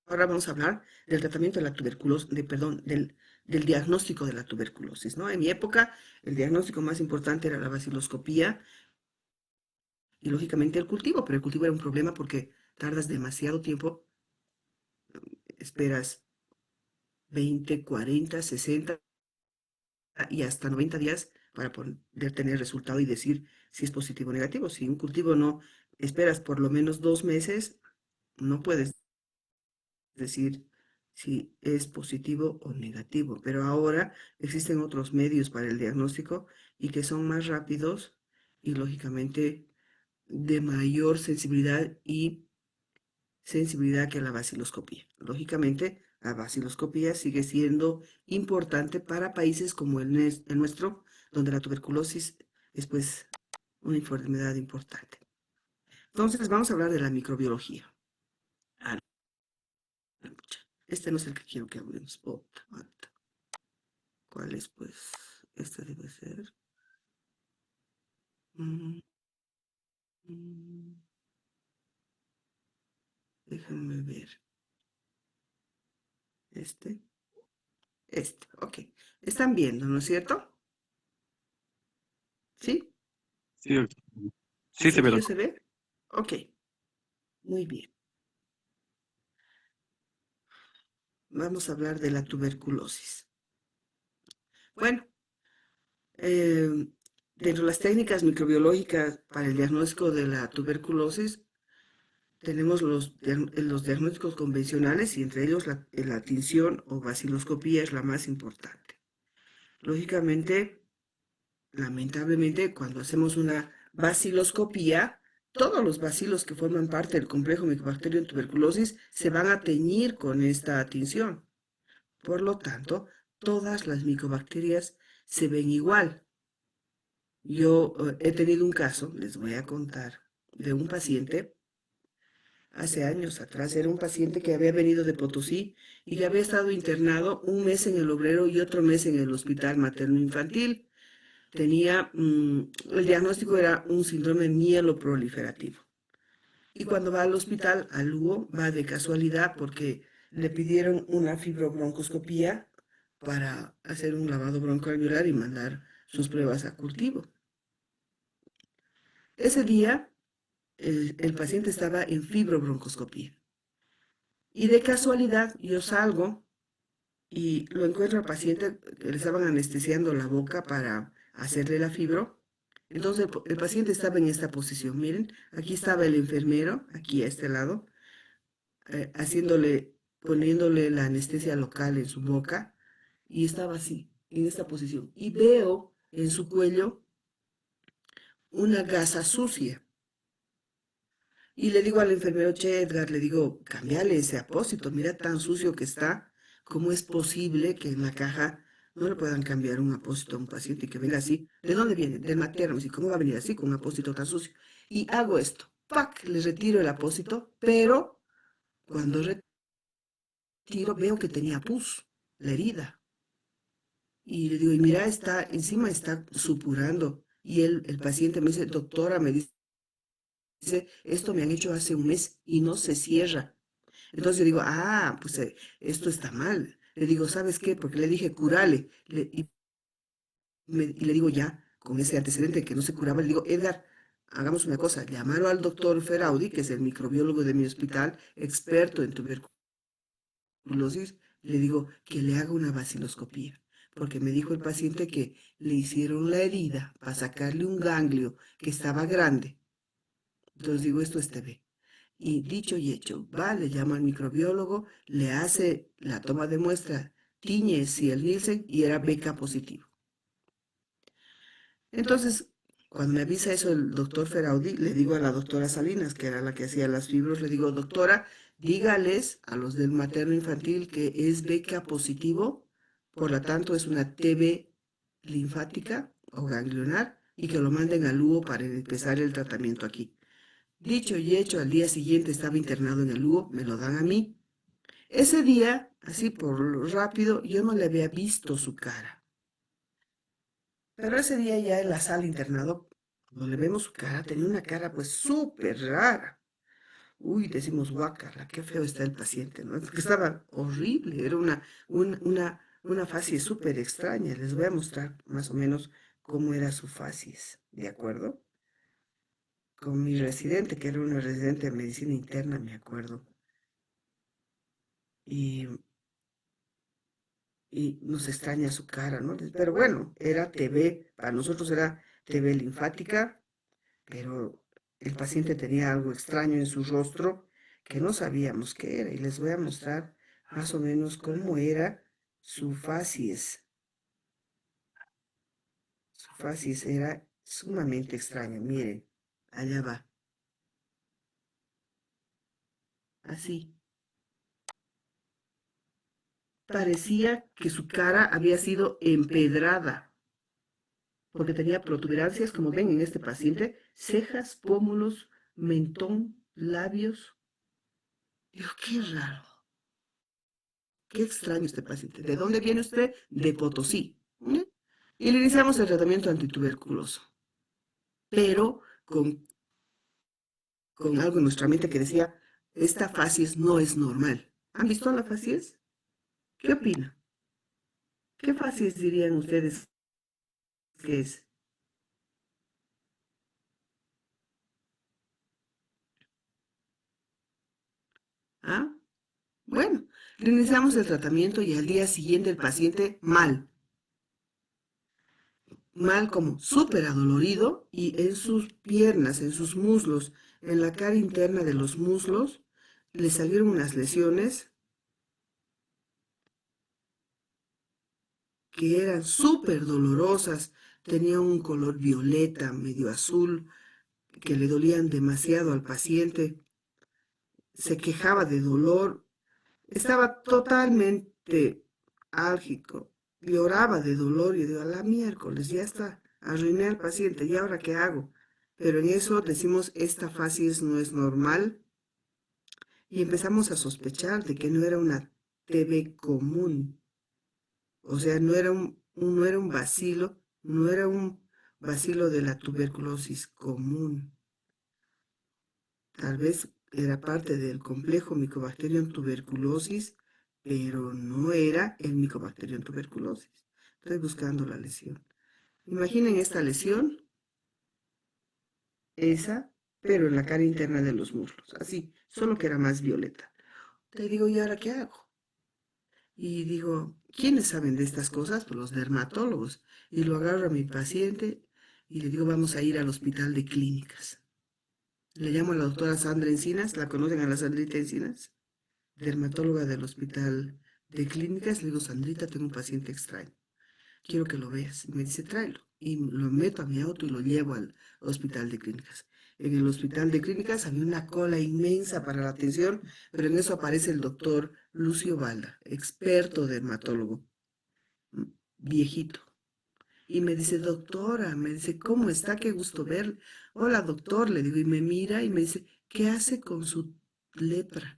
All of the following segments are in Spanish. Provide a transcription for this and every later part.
ahora vamos a hablar del tratamiento de la tuberculosis, perdón, del diagnóstico de la tuberculosis, ¿no? En mi época, el diagnóstico más importante era la baciloscopía y lógicamente el cultivo, pero el cultivo era un problema porque tardas demasiado tiempo, esperas 20, 40, 60 y hasta 90 días para poder tener resultado y decir si es positivo o negativo. Si un cultivo no esperas por lo menos 2 meses, no puedes decir si es positivo o negativo. Pero ahora existen otros medios para el diagnóstico y que son más rápidos y lógicamente de mayor sensibilidad que la baciloscopía. Lógicamente, la baciloscopía sigue siendo importante para países como el nuestro, donde la tuberculosis es pues una enfermedad importante. Entonces, vamos a hablar de la microbiología. Ah, no, pucha, este no es el que quiero que hablemos. ¿Cuál es, pues? Este debe ser. Mm, mm, Déjenme ver. Este. Ok. Están viendo, ¿no es cierto? ¿Sí? Sí, doctor. ¿En Sí, se ve, serio doctor. se ve? Ok, muy bien. Vamos a hablar de la tuberculosis. Bueno, eh, dentro de las técnicas microbiológicas para el diagnóstico de la tuberculosis, tenemos los diagnósticos convencionales y entre ellos la tinción o baciloscopía es la más importante. Lógicamente, lamentablemente, cuando hacemos una baciloscopía, todos los bacilos que forman parte del complejo micobacterio en tuberculosis se van a teñir con esta tinción. Por lo tanto, todas las micobacterias se ven igual. Yo he tenido un caso, les voy a contar, de un paciente, hace años atrás, era un paciente que había venido de Potosí y que había estado internado un mes en el Obrero y otro mes en el Hospital Materno-Infantil. El diagnóstico era un síndrome mieloproliferativo. Y cuando va al hospital, al Lugo, va de casualidad porque le pidieron una fibrobroncoscopía para hacer un lavado broncoalveolar y mandar sus pruebas a cultivo. Ese día, el paciente estaba en fibrobroncoscopía. Y de casualidad, yo salgo y lo encuentro al paciente que le estaban anestesiando la boca para hacerle la fibro. Entonces, el paciente estaba en esta posición. Miren, aquí estaba el enfermero, aquí a este lado, poniéndole la anestesia local en su boca y estaba así, en esta posición. Y veo en su cuello una gasa sucia. Y le digo al enfermero, che, Edgar, le digo, cambiale ese apósito, mira tan sucio que está, ¿cómo es posible que en la caja no le puedan cambiar un apósito a un paciente y que venga así? ¿De dónde viene? Del materno. Y ¿cómo va a venir así con un apósito tan sucio? Y hago esto, ¡pac! Le retiro el apósito, pero cuando retiro veo que tenía pus, la herida. Y le digo, y mira, encima está supurando. Y el paciente me dice, doctora, me dice, esto me han hecho hace un mes y no se cierra. Entonces yo digo, pues esto está mal. Le digo, ¿sabes qué? Porque le dije, curale. Y le digo, ya, con ese antecedente que no se curaba, le digo, Edgar, hagamos una cosa, llámalo al doctor Feraudi, que es el microbiólogo de mi hospital, experto en tuberculosis, le digo que le haga una baciloscopía. Porque me dijo el paciente que le hicieron la herida para sacarle un ganglio que estaba grande. Entonces digo, esto es TB. Y dicho y hecho, va, le llama al microbiólogo, le hace la toma de muestra, tiñe si el Nielsen y era beca positivo. Entonces, cuando me avisa eso el doctor Feraudi, le digo a la doctora Salinas, que era la que hacía las fibros, le digo, doctora, dígales a los del materno infantil que es beca positivo, por lo tanto es una TB linfática o ganglionar y que lo manden al Lugo para empezar el tratamiento aquí. Dicho y hecho, al día siguiente estaba internado en el Lugo, me lo dan a mí. Ese día, así por lo rápido, yo no le había visto su cara. Pero ese día ya en la sala internado, cuando le vemos su cara, tenía una cara pues súper rara. uy, decimos guácala, qué feo está el paciente, ¿no? Porque estaba horrible, era una facies súper extraña. Les voy a mostrar más o menos cómo era su facies, ¿de acuerdo? Con mi residente, que era una residente de medicina interna, me acuerdo. Y, y nos extraña su cara, ¿no? Pero bueno, era TB, para nosotros era TB linfática, pero el paciente tenía algo extraño en su rostro que no sabíamos qué era. Y les voy a mostrar más o menos cómo era su facies. Su facies era sumamente extraña. Miren, allá va. Así. Parecía que su cara había sido empedrada, porque tenía protuberancias, como ven en este paciente, cejas, pómulos, mentón, labios. Digo, qué raro, qué extraño este paciente. ¿De dónde viene usted? De Potosí. ¿Mm? Y le iniciamos el tratamiento antituberculoso, pero con algo en nuestra mente que decía, esta facies no es normal. ¿Han visto la facies? ¿Qué opina? ¿Qué facies dirían ustedes que es? ¿Ah? Bueno, le iniciamos el tratamiento y al día siguiente el paciente mal, mal como súper adolorido y en sus piernas, en sus muslos, en la cara interna de los muslos, le salieron unas lesiones que eran súper dolorosas, tenía un color violeta, medio azul, que le dolían demasiado al paciente, se quejaba de dolor, estaba totalmente álgico, lloraba de dolor y de a la miércoles, ya está, arruiné al paciente, ¿y ahora qué hago? Pero en eso decimos, esta facies no es normal y empezamos a sospechar de que no era una TB común, o sea, no era un bacilo, no era un bacilo de la tuberculosis común. Tal vez era parte del complejo Mycobacterium tuberculosis, pero no era el Mycobacterium tuberculosis. Estoy buscando la lesión. Imaginen esta lesión, esa, pero en la cara interna de los muslos, así, solo que era más violeta. Te digo, ¿y ahora qué hago? Y digo, ¿quiénes saben de estas cosas? Pues los dermatólogos. Y lo agarro a mi paciente y le digo, vamos a ir al hospital de clínicas. Le llamo a la doctora Sandra Encinas, ¿la conocen a la Sandrita Encinas? Dermatóloga del hospital de clínicas. Le digo, Sandrita, tengo un paciente extraño, quiero que lo veas. Y me dice, tráelo. Y lo meto a mi auto y lo llevo al hospital de clínicas. En el hospital de clínicas había una cola inmensa para la atención, pero en eso aparece el doctor Lucio Balda, experto dermatólogo, viejito. Y me dice, doctora, me dice, ¿cómo está? Qué gusto verle. Hola, doctor, le digo, y me mira y me dice, ¿qué hace con su lepra?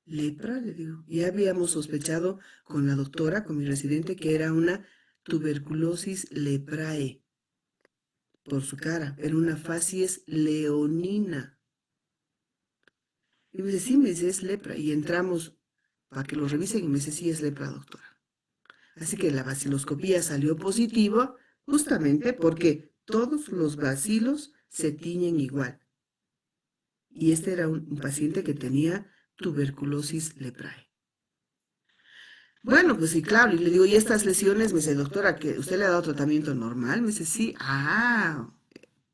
Lepra, le digo. Ya habíamos sospechado con la doctora, con mi residente, que era una tuberculosis leprae por su cara, era una facies leonina. Y me dice, sí, me dice, es lepra. Y entramos para que lo revisen y me dice, sí, es lepra, doctora. Así que la baciloscopía salió positiva justamente porque todos los bacilos se tiñen igual. Y este era un paciente que tenía tuberculosis leprae. Bueno, pues sí, claro, y le digo, ¿y estas lesiones? Me dice, doctora, ¿que usted le ha dado tratamiento normal? Me dice, sí,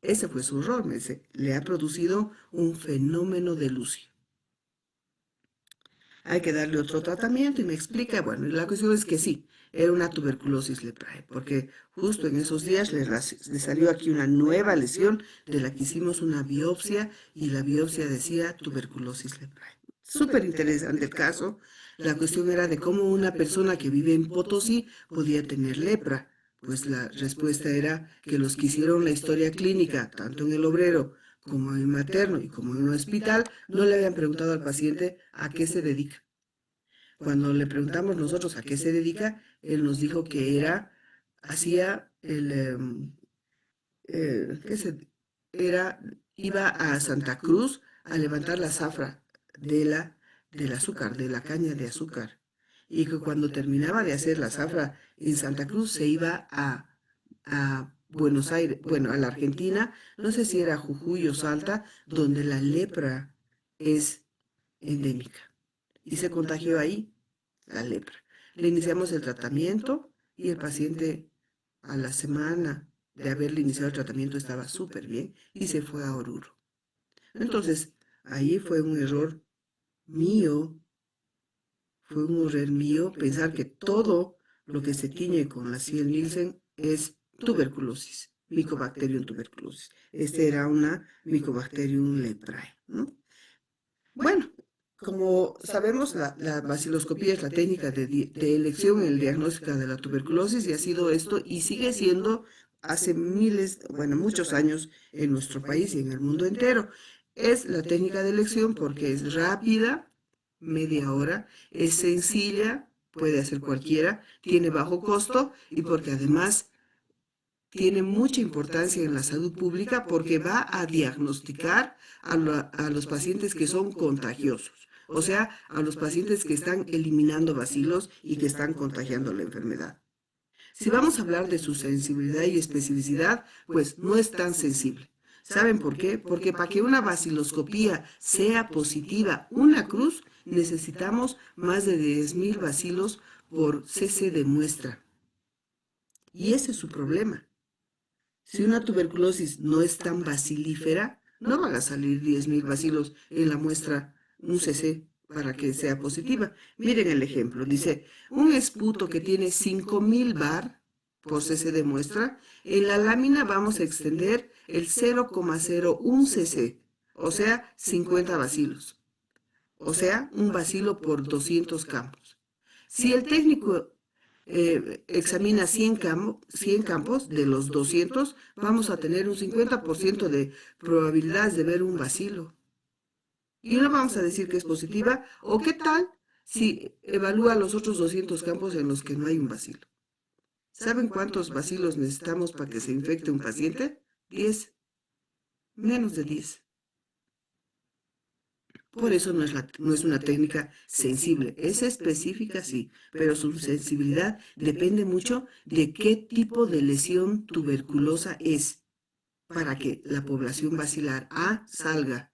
ese fue su error, me dice, le ha producido un fenómeno de Lucio. Hay que darle otro tratamiento y me explica, bueno, y la cuestión es que sí, era una tuberculosis leprae, porque justo en esos días le salió aquí una nueva lesión de la que hicimos una biopsia y la biopsia decía tuberculosis leprae. Súper interesante el caso. La cuestión era de cómo una persona que vive en Potosí podía tener lepra. Pues la respuesta era que los que hicieron la historia clínica, tanto en el obrero como en materno y como en un hospital, no le habían preguntado al paciente a qué se dedica. Cuando le preguntamos nosotros a qué se dedica, él nos dijo que hacía ¿qué se? iba a Santa Cruz a levantar la zafra del azúcar, de la caña de azúcar. Y que cuando terminaba de hacer la zafra en Santa Cruz se iba a Buenos Aires, bueno, a la Argentina, no sé si era Jujuy o Salta, donde la lepra es endémica. Y se contagió ahí la lepra. Le iniciamos el tratamiento y el paciente a la semana de haberle iniciado el tratamiento estaba súper bien y se fue a Oruro. Entonces, ahí mío, fue un error mío pensar que todo lo que se tiñe con la Ciel-Nielsen es tuberculosis, Mycobacterium tuberculosis. Este era una Mycobacterium leprae, ¿no? Bueno, como sabemos, la baciloscopía es la técnica de elección en el diagnóstico de la tuberculosis y ha sido esto y sigue siendo hace muchos años en nuestro país y en el mundo entero. Es la técnica de elección porque es rápida, media hora, es sencilla, puede hacer cualquiera, tiene bajo costo y porque además tiene mucha importancia en la salud pública porque va a diagnosticar a los pacientes que son contagiosos, o sea, a los pacientes que están eliminando bacilos y que están contagiando la enfermedad. Si vamos a hablar de su sensibilidad y especificidad, pues no es tan sensible. ¿Saben por qué? Porque para que una baciloscopía sea positiva, una cruz, necesitamos más de 10.000 bacilos por cc de muestra. Y ese es su problema. Si una tuberculosis no es tan bacilífera, no van a salir 10.000 bacilos en la muestra, un cc, para que sea positiva. Miren el ejemplo, dice, un esputo que tiene 5.000 bar por cc de muestra, en la lámina vamos a extender el 0,01 cc, o sea, 50 bacilos, o sea, un bacilo por 200 campos. Si el técnico examina 100 campos de los 200, vamos a tener un 50% de probabilidades de ver un bacilo. Y no vamos a decir que es positiva, o qué tal si evalúa los otros 200 campos en los que no hay un bacilo. ¿Saben cuántos bacilos necesitamos para que se infecte un paciente? 10, menos de 10. Por eso no es una técnica sensible, es específica sí, pero su sensibilidad depende mucho de qué tipo de lesión tuberculosa es, para que la población bacilar A salga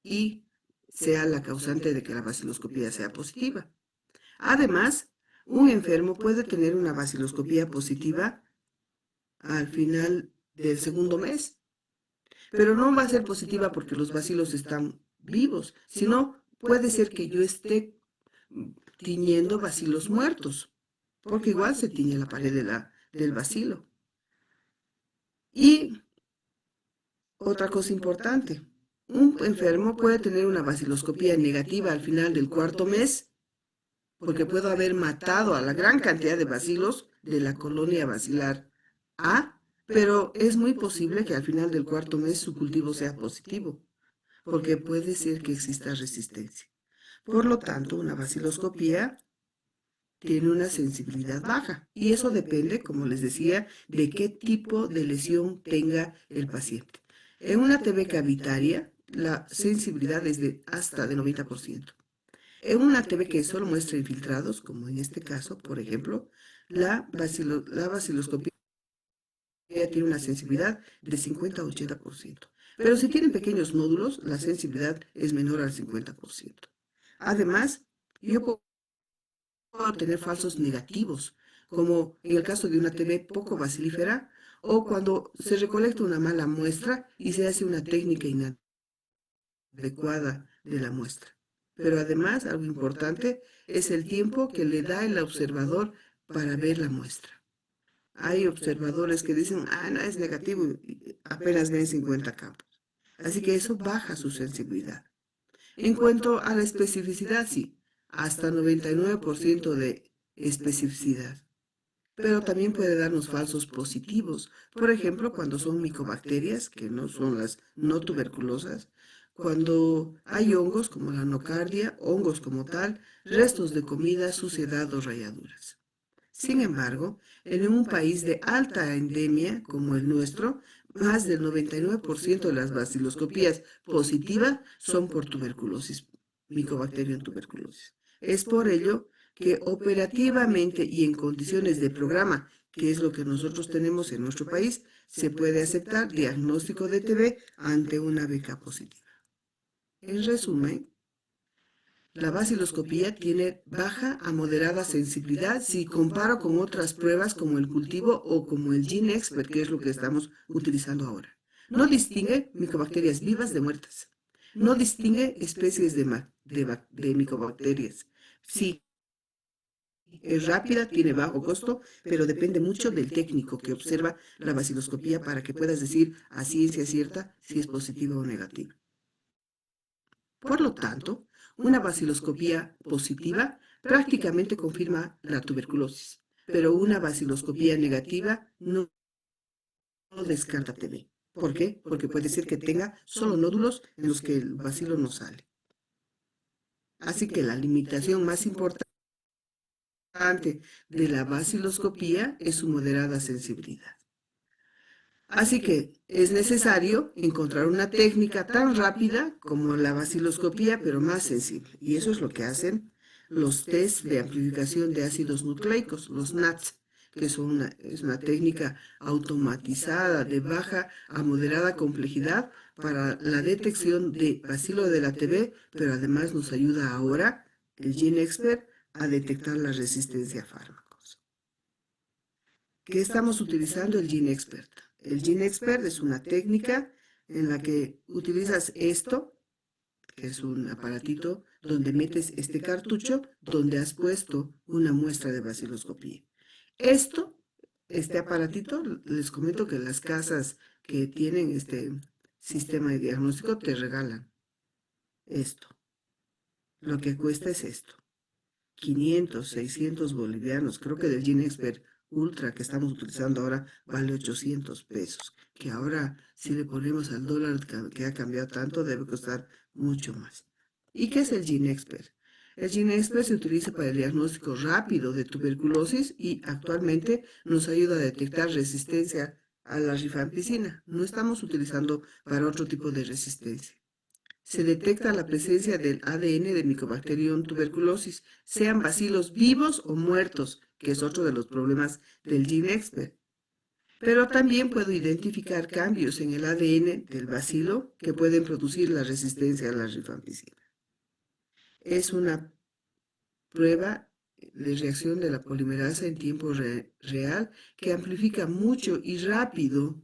y sea la causante de que la baciloscopía sea positiva. Además, un enfermo puede tener una baciloscopía positiva al final del segundo mes, pero no va a ser positiva porque los bacilos están vivos, sino puede ser que yo esté tiñendo bacilos muertos, porque igual se tiñe la pared del bacilo. Y otra cosa importante, un enfermo puede tener una baciloscopía negativa al final del cuarto mes, porque puedo haber matado a la gran cantidad de bacilos de la colonia bacilar A, pero es muy posible que al final del cuarto mes su cultivo sea positivo, porque puede ser que exista resistencia. Por lo tanto, una baciloscopía tiene una sensibilidad baja y eso depende, como les decía, de qué tipo de lesión tenga el paciente. En una TB cavitaria, la sensibilidad es de hasta de 90%. En una TB que solo muestra infiltrados, como en este caso, por ejemplo, la baciloscopía tiene una sensibilidad de 50 a 80%. Pero si tienen pequeños nódulos, la sensibilidad es menor al 50%. Además, yo puedo tener falsos negativos, como en el caso de una TB poco bacilífera, o cuando se recolecta una mala muestra y se hace una técnica inadecuada de la muestra. Pero además, algo importante es el tiempo que le da el observador para ver la muestra. Hay observadores que dicen, no es negativo, y apenas ven 50 campos. Así que eso baja su sensibilidad. En cuanto a la especificidad, sí, hasta 99% de especificidad. Pero también puede darnos falsos positivos. Por ejemplo, cuando son micobacterias, que no son las no tuberculosas, cuando hay hongos como la nocardia, hongos como tal, restos de comida, suciedad o rayaduras. Sin embargo, en un país de alta endemia como el nuestro, más del 99% de las baciloscopías positivas son por tuberculosis, Mycobacterium tuberculosis. Es por ello que operativamente y en condiciones de programa, que es lo que nosotros tenemos en nuestro país, se puede aceptar diagnóstico de TB ante una beca positiva. En resumen, la baciloscopía tiene baja a moderada sensibilidad si comparo con otras pruebas como el cultivo o como el GeneXpert, que es lo que estamos utilizando ahora. No distingue micobacterias vivas de muertas. No distingue especies de micobacterias. Sí, es rápida, tiene bajo costo, pero depende mucho del técnico que observa la baciloscopía para que puedas decir a ciencia cierta si es positiva o negativa. Por lo tanto, una baciloscopía positiva prácticamente confirma la tuberculosis, pero una baciloscopía negativa no descarta TB. ¿Por qué? Porque puede ser que tenga solo nódulos en los que el bacilo no sale. Así que la limitación más importante de la baciloscopía es su moderada sensibilidad. Así que es necesario encontrar una técnica tan rápida como la baciloscopía, pero más sensible. Y eso es lo que hacen los test de amplificación de ácidos nucleicos, los NATs, que es una técnica automatizada de baja a moderada complejidad para la detección de bacilo de la TB, pero además nos ayuda ahora el GeneXpert a detectar la resistencia a fármacos. ¿Qué estamos utilizando el GeneXpert? El GeneXpert es una técnica en la que utilizas esto, que es un aparatito donde metes este cartucho donde has puesto una muestra de baciloscopía. Este aparatito, les comento que las casas que tienen este sistema de diagnóstico te regalan esto. Lo que cuesta es esto. 500, 600 bolivianos. Creo que del GeneXpert Ultra que estamos utilizando ahora vale 800 pesos, que ahora si le ponemos al dólar que ha cambiado tanto debe costar mucho más. ¿Y qué es el GeneXpert? El GeneXpert se utiliza para el diagnóstico rápido de tuberculosis y actualmente nos ayuda a detectar resistencia a la rifampicina. No estamos utilizando para otro tipo de resistencia. Se detecta la presencia del ADN de Mycobacterium tuberculosis, sean bacilos vivos o muertos, que es otro de los problemas del GeneXpert. Pero también puedo identificar cambios en el ADN del bacilo que pueden producir la resistencia a la rifampicina. Es una prueba de reacción de la polimerasa en tiempo real que amplifica mucho y rápido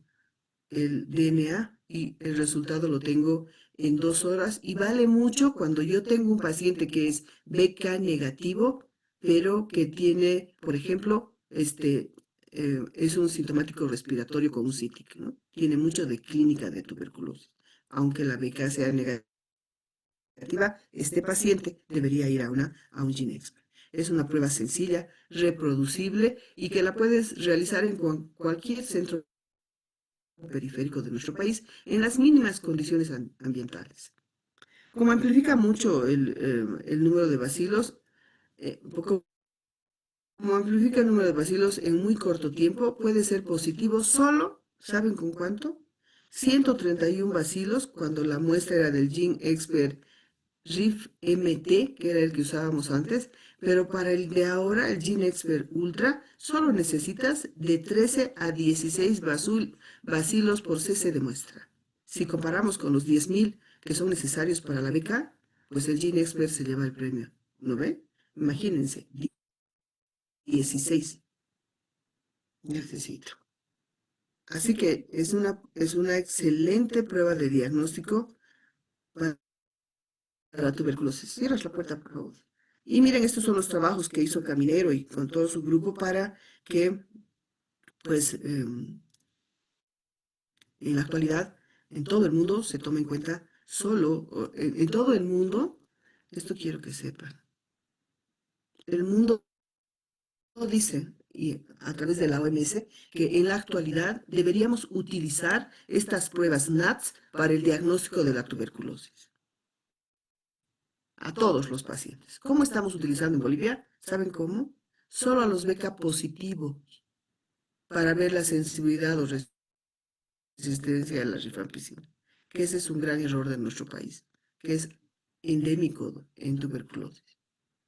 el DNA y el resultado lo tengo en 2 horas y vale mucho cuando yo tengo un paciente que es BK negativo, pero que tiene, por ejemplo, es un sintomático respiratorio con un CITIC, ¿no? Tiene mucho de clínica de tuberculosis. Aunque la BK sea negativa, este paciente debería ir a un GeneXpert. Es una prueba sencilla, reproducible y que la puedes realizar en cualquier centro periférico de nuestro país en las mínimas condiciones ambientales. Como amplifica mucho el número de bacilos, como amplifica el número de bacilos en muy corto tiempo, puede ser positivo solo, ¿saben con cuánto? 131 bacilos cuando la muestra era del GeneXpert RIF-MT, que era el que usábamos antes, pero para el de ahora, el GeneXpert Ultra, solo necesitas de 13 a 16 bacilos por cc de muestra. Si comparamos con los 10.000 que son necesarios para la beca, pues el GeneXpert se lleva el premio. ¿No ven? Imagínense, 16 necesito. Así que es una excelente prueba de diagnóstico para la tuberculosis. Cierras la puerta, por favor. Y miren, estos son los trabajos que hizo Caminero y con todo su grupo para que, pues, en la actualidad, en todo el mundo se tome en cuenta en todo el mundo, esto quiero que sepan, el mundo dice, y a través de la OMS, que en la actualidad deberíamos utilizar estas pruebas NATs para el diagnóstico de la tuberculosis a todos los pacientes. ¿Cómo estamos utilizando en Bolivia? ¿Saben cómo? Solo a los BK positivos para ver la sensibilidad o resistencia a la rifampicina, que ese es un gran error de nuestro país, que es endémico en tuberculosis.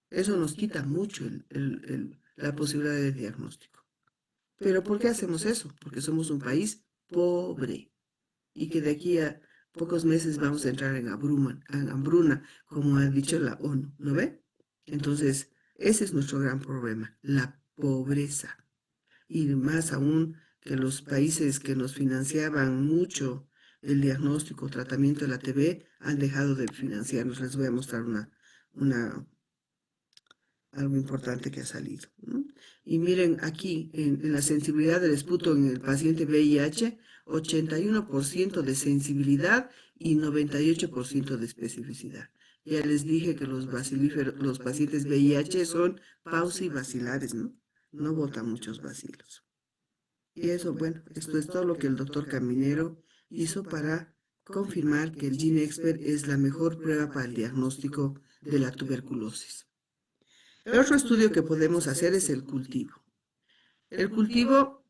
Eso nos quita mucho la posibilidad de diagnóstico. ¿Pero por qué hacemos eso? Porque somos un país pobre y que de aquí a pocos meses vamos a entrar en hambruna, como ha dicho la ONU, ¿no ve? Entonces, ese es nuestro gran problema, la pobreza. Y más aún que los países que nos financiaban mucho el diagnóstico, tratamiento de la TB, han dejado de financiarnos. Les voy a mostrar una algo importante que ha salido, ¿no? Y miren aquí, en la sensibilidad del esputo en el paciente VIH, 81% de sensibilidad y 98% de especificidad. Ya les dije que los pacientes VIH son paucibacilares, ¿no? No botan muchos bacilos. Y eso, bueno, esto es todo lo que el doctor Caminero hizo para confirmar que el GeneXpert es la mejor prueba para el diagnóstico de la tuberculosis. El otro estudio que podemos hacer es el cultivo. El cultivo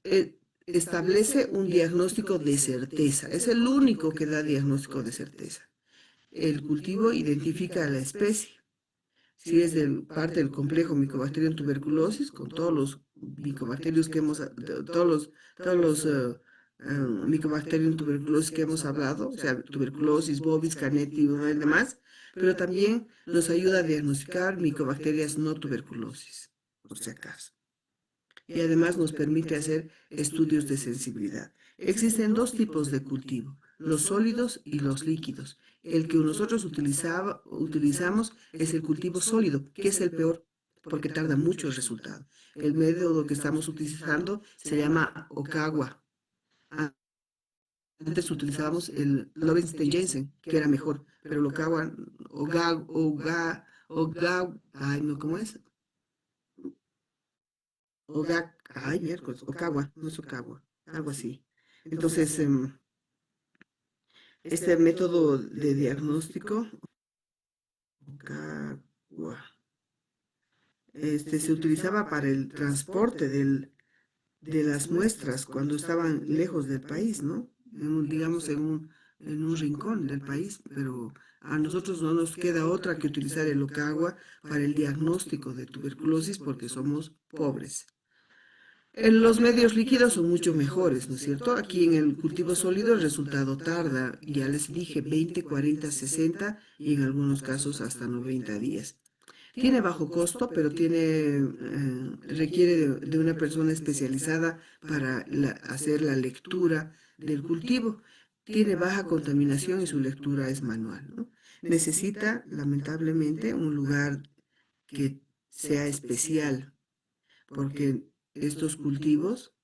establece un diagnóstico de certeza. Es el único que da diagnóstico de certeza. El cultivo identifica a la especie. Si es parte del complejo Mycobacterium tuberculosis, con todos los micobacterios que hemos, Mycobacterium tuberculosis que hemos hablado, o sea, tuberculosis, bovis, carnetie y demás, pero también nos ayuda a diagnosticar micobacterias no tuberculosis, por si acaso. Y además nos permite hacer estudios de sensibilidad. Existen dos tipos de cultivo, los sólidos y los líquidos. El que nosotros utilizamos es el cultivo sólido, que es el peor porque tarda mucho el resultado. El método que estamos utilizando se llama Okawa. Antes utilizábamos el Lowenstein-Jensen, que era mejor, pero el Okawa, ay no, ¿cómo es? Ay, miércoles, Okawa, no es Okawa, algo así. Entonces, este método de diagnóstico, Okawa, se utilizaba para el transporte de las muestras cuando estaban lejos del país, ¿no? Digamos, en un rincón del país, pero a nosotros no nos queda otra que utilizar el Okawa para el diagnóstico de tuberculosis porque somos pobres. Los medios líquidos son mucho mejores, ¿no es cierto? Aquí en el cultivo sólido el resultado tarda, ya les dije, 20, 40, 60 y en algunos casos hasta 90 días. Tiene bajo costo, pero requiere de una persona especializada para hacer la lectura del cultivo. Tiene baja contaminación y su lectura es manual, ¿no? Necesita, lamentablemente, un lugar que sea especial, porque estos cultivos,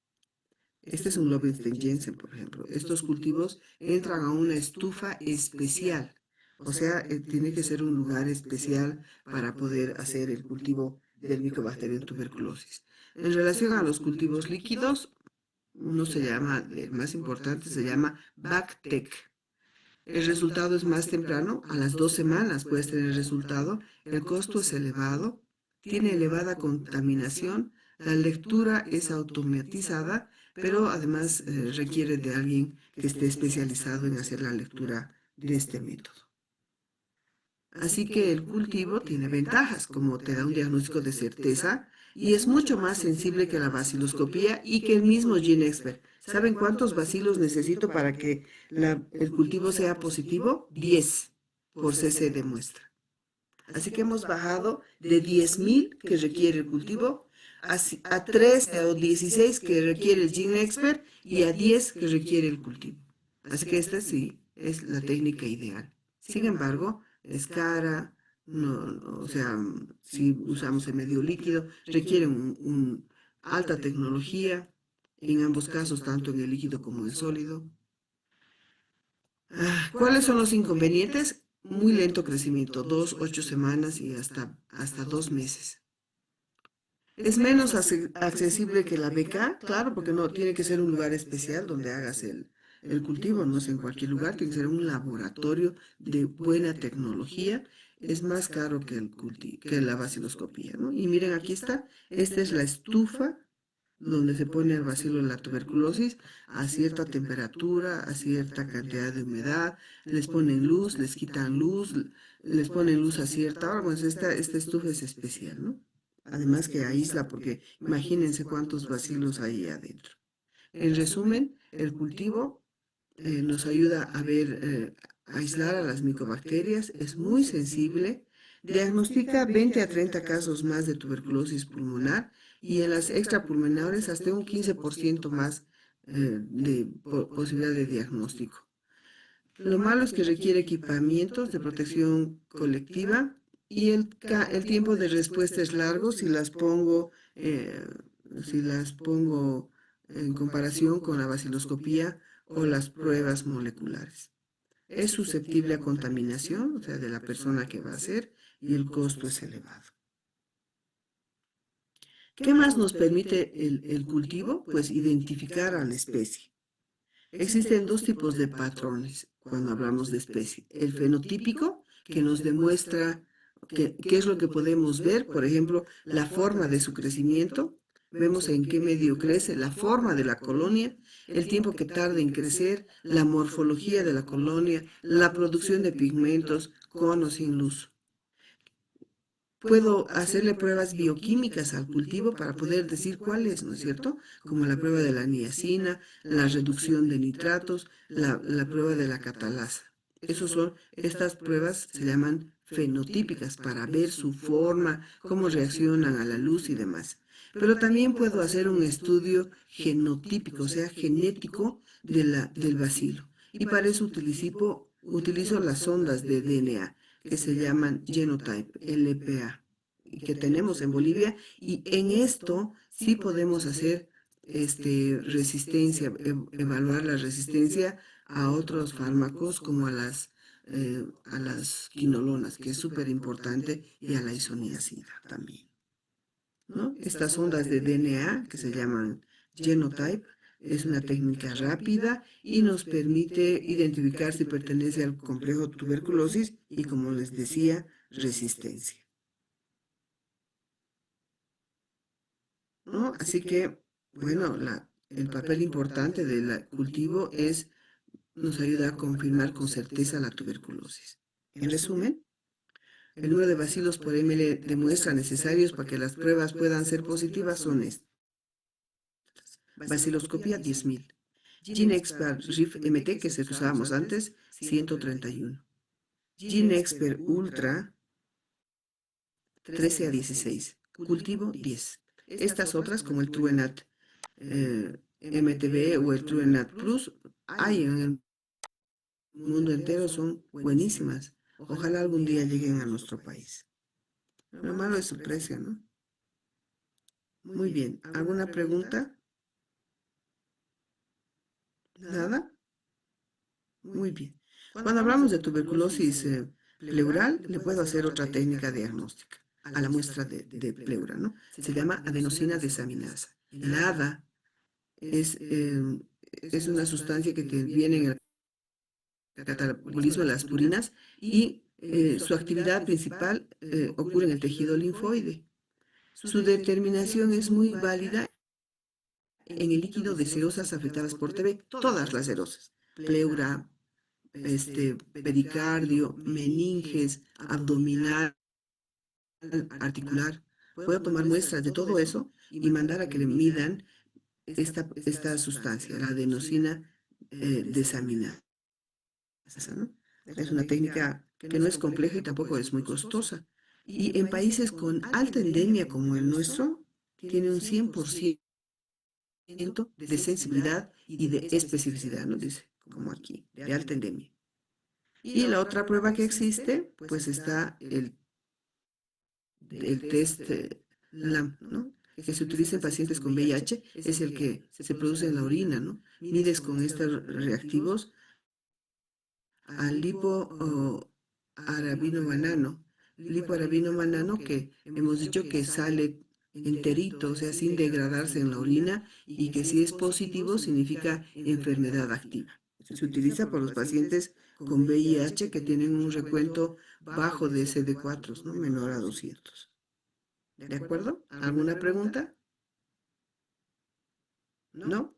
este es un Lowenstein-Jensen, por ejemplo, estos cultivos entran a una estufa especial, o sea, tiene que ser un lugar especial para poder hacer el cultivo del Mycobacterium tuberculosis. En relación a los cultivos líquidos, uno se llama, el más importante se llama BACTEC. El resultado es más temprano, a las 2 semanas puedes tener el resultado, el costo es elevado, tiene elevada contaminación, la lectura es automatizada, pero además requiere de alguien que esté especializado en hacer la lectura de este método. Así que el cultivo tiene ventajas, como te da un diagnóstico de certeza y es mucho más sensible que la baciloscopía y que el mismo GeneXpert. ¿Saben cuántos bacilos necesito para que el cultivo sea positivo? 10 por cc de muestra. Así que hemos bajado de 10.000 que requiere el cultivo a 3 o 16 que requiere el GeneXpert y a 10 que requiere el cultivo. Así que esta sí es la técnica ideal. Sin embargo, es cara, o sea, si usamos el medio líquido, requiere alta tecnología, en ambos casos, tanto en el líquido como en el sólido. ¿Cuáles son los inconvenientes? Muy lento crecimiento, 2, 8 semanas y hasta 2 meses. Es menos accesible que la beca, claro, porque no tiene que ser un lugar especial donde hagas el cultivo, no es en cualquier lugar, tiene que ser un laboratorio de buena tecnología. Es más caro que la baciloscopía, ¿no? Y miren, aquí está, esta es la estufa donde se pone el bacilo de la tuberculosis a cierta temperatura, a cierta cantidad de humedad, les ponen luz, les quitan luz, les ponen luz a cierta hora. Pues esta estufa es especial, ¿no? Además que aísla, porque imagínense cuántos bacilos hay adentro. En resumen, el cultivo nos ayuda a ver, aislar a las micobacterias, es muy sensible, diagnostica 20 a 30 casos más de tuberculosis pulmonar y en las extrapulmonares hasta un 15% más de posibilidad de diagnóstico. Lo malo es que requiere equipamientos de protección colectiva y el tiempo de respuesta es largo si las pongo en comparación con la baciloscopía o las pruebas moleculares. Es susceptible a contaminación, o sea, de la persona que va a hacer, y el costo es elevado. ¿Qué más nos permite el cultivo? Pues identificar a la especie. Existen dos tipos de patrones cuando hablamos de especie. El fenotípico, que nos demuestra qué es lo que podemos ver, por ejemplo, la forma de su crecimiento, vemos en qué medio crece, la forma de la colonia, el tiempo que tarda en crecer, la morfología de la colonia, la producción de pigmentos, con o sin luz. Puedo hacerle pruebas bioquímicas al cultivo para poder decir cuál es, ¿no es cierto? Como la prueba de la niacina, la reducción de nitratos, la prueba de la catalasa. Estas pruebas se llaman fenotípicas para ver su forma, cómo reaccionan a la luz y demás. Pero también puedo hacer un estudio genotípico, o sea, genético del bacilo. Y para eso utilizo las sondas de DNA que se llaman Genotype, LPA, que tenemos en Bolivia, y en esto sí podemos hacer evaluar la resistencia a otros fármacos como a las quinolonas, que es súper importante, y a la isoniazida también, ¿no? Estas ondas de DNA que se llaman Genotype es una técnica rápida y nos permite identificar si pertenece al complejo tuberculosis y, como les decía, resistencia, ¿no? Así que, bueno, el papel importante del cultivo nos ayuda a confirmar con certeza la tuberculosis. En resumen, el número de bacilos por ml de muestra necesarios para que las pruebas puedan ser positivas son estos. Baciloscopía 10.000. GeneXpert RIF MT, que es el que usábamos antes, 131. GeneXpert Ultra, 13 a 16. Cultivo, 10. Estas otras, como el TrueNat MTB o el TrueNat Plus, hay en el mundo entero, son buenísimas. Ojalá algún día lleguen a nuestro país. Lo malo es su precio, ¿no? Muy bien. ¿Alguna pregunta? ¿Nada? Muy bien. Cuando hablamos de tuberculosis pleural, le puedo hacer otra técnica diagnóstica a la muestra de pleura, ¿no? Se llama adenosina desaminasa. El ADA es una sustancia que viene en el catabolismo de las purinas y su actividad principal ocurre en el tejido linfoide. Su determinación es muy válida en el líquido de serosas afectadas por TB, todas las serosas, pleura, pericardio, meninges, abdominal, articular. Puedo tomar muestras de todo eso y mandar a que le midan esta sustancia, la adenosina desaminasa, ¿no? Es una técnica que no es compleja y tampoco es muy costosa. Y en países con alta endemia como el nuestro, tiene un 100% de sensibilidad y de especificidad, ¿no? Dice, como aquí, de alta endemia. Y la otra prueba que existe, pues está el test LAM, ¿no? Que se utiliza en pacientes con VIH, es el que se produce en la orina, ¿no? Mides con estos reactivos al lipoarabino banano, que hemos dicho que sale enterito, o sea, sin degradarse en la orina, y que si es positivo significa enfermedad activa. Se utiliza por los pacientes con VIH que tienen un recuento bajo de CD4, ¿no? Menor a 200. ¿De acuerdo? ¿Alguna pregunta? ¿no?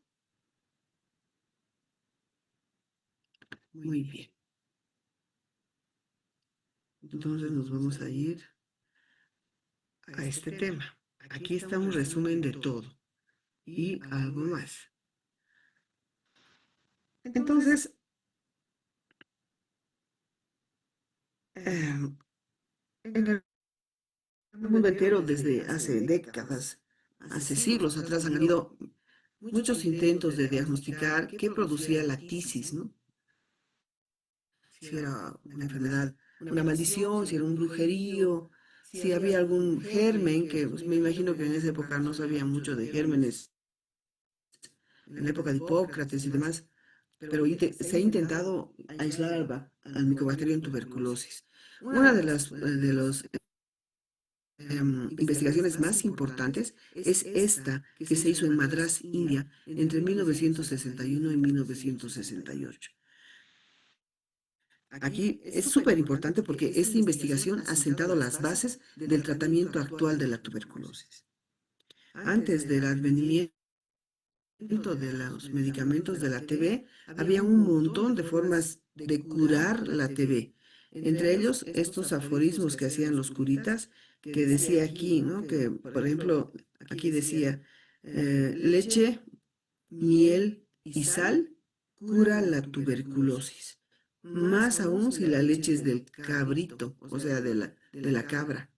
Muy bien. Entonces nos vamos a ir a este tema. Aquí está un resumen de todo y algo más. Entonces, en el mundo entero, desde hace décadas, hace siglos atrás, han habido muchos intentos de diagnosticar qué producía la tisis, ¿no? Si era una enfermedad, una maldición, si era un brujerío, si había algún germen, que pues, me imagino que en esa época no sabía mucho de gérmenes, en la época de Hipócrates y demás, pero se ha intentado aislar al micobacterium tuberculosis. Una de las investigaciones más importantes es esta que se hizo en Madrás, India, entre 1961 y 1968. Aquí es súper importante porque esta investigación ha sentado las bases del tratamiento actual de la tuberculosis. Antes del advenimiento de los medicamentos de la TB, había un montón de formas de curar la TB. Entre ellos, estos aforismos que hacían los curitas, que decía aquí, ¿no? Que, por ejemplo, aquí decía, leche, miel y sal cura la tuberculosis. Más aún si la leche es del cabrito, o sea, de la cabra.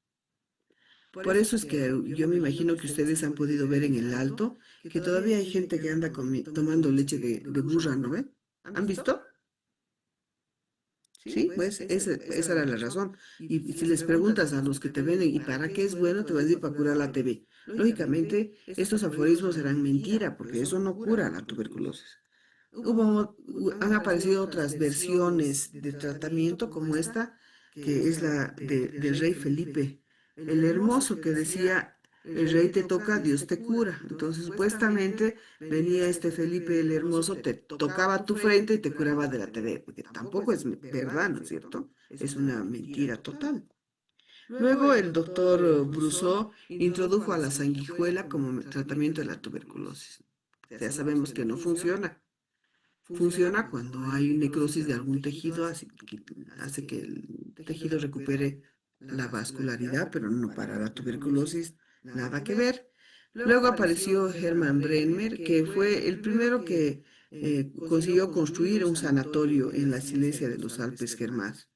Por eso es que yo me imagino que ustedes han podido ver en el Alto que todavía hay gente que anda tomando leche de burra, ¿no ve? ¿Han visto? Sí, pues esa era la razón. Y si les preguntas a los que te venden, ¿y para qué es bueno? Te van a decir para curar la TB. Lógicamente, estos aforismos eran mentira, porque eso no cura la tuberculosis. Han aparecido otras versiones de tratamiento como esta, que es la del rey Felipe el Hermoso, que decía, el rey te toca, Dios te cura. Entonces, supuestamente venía este Felipe el Hermoso, te tocaba tu frente y te curaba de la TB, porque tampoco es verdad, ¿no es cierto? Es una mentira total. Luego el doctor Brousseau introdujo a la sanguijuela como tratamiento de la tuberculosis. Ya sabemos que no funciona. Funciona cuando hay necrosis de algún tejido, hace que el tejido recupere la vascularidad, pero no para la tuberculosis, nada que ver. Luego apareció Hermann Bremer, que fue el primero que consiguió construir un sanatorio en la Silesia de los Alpes germanos.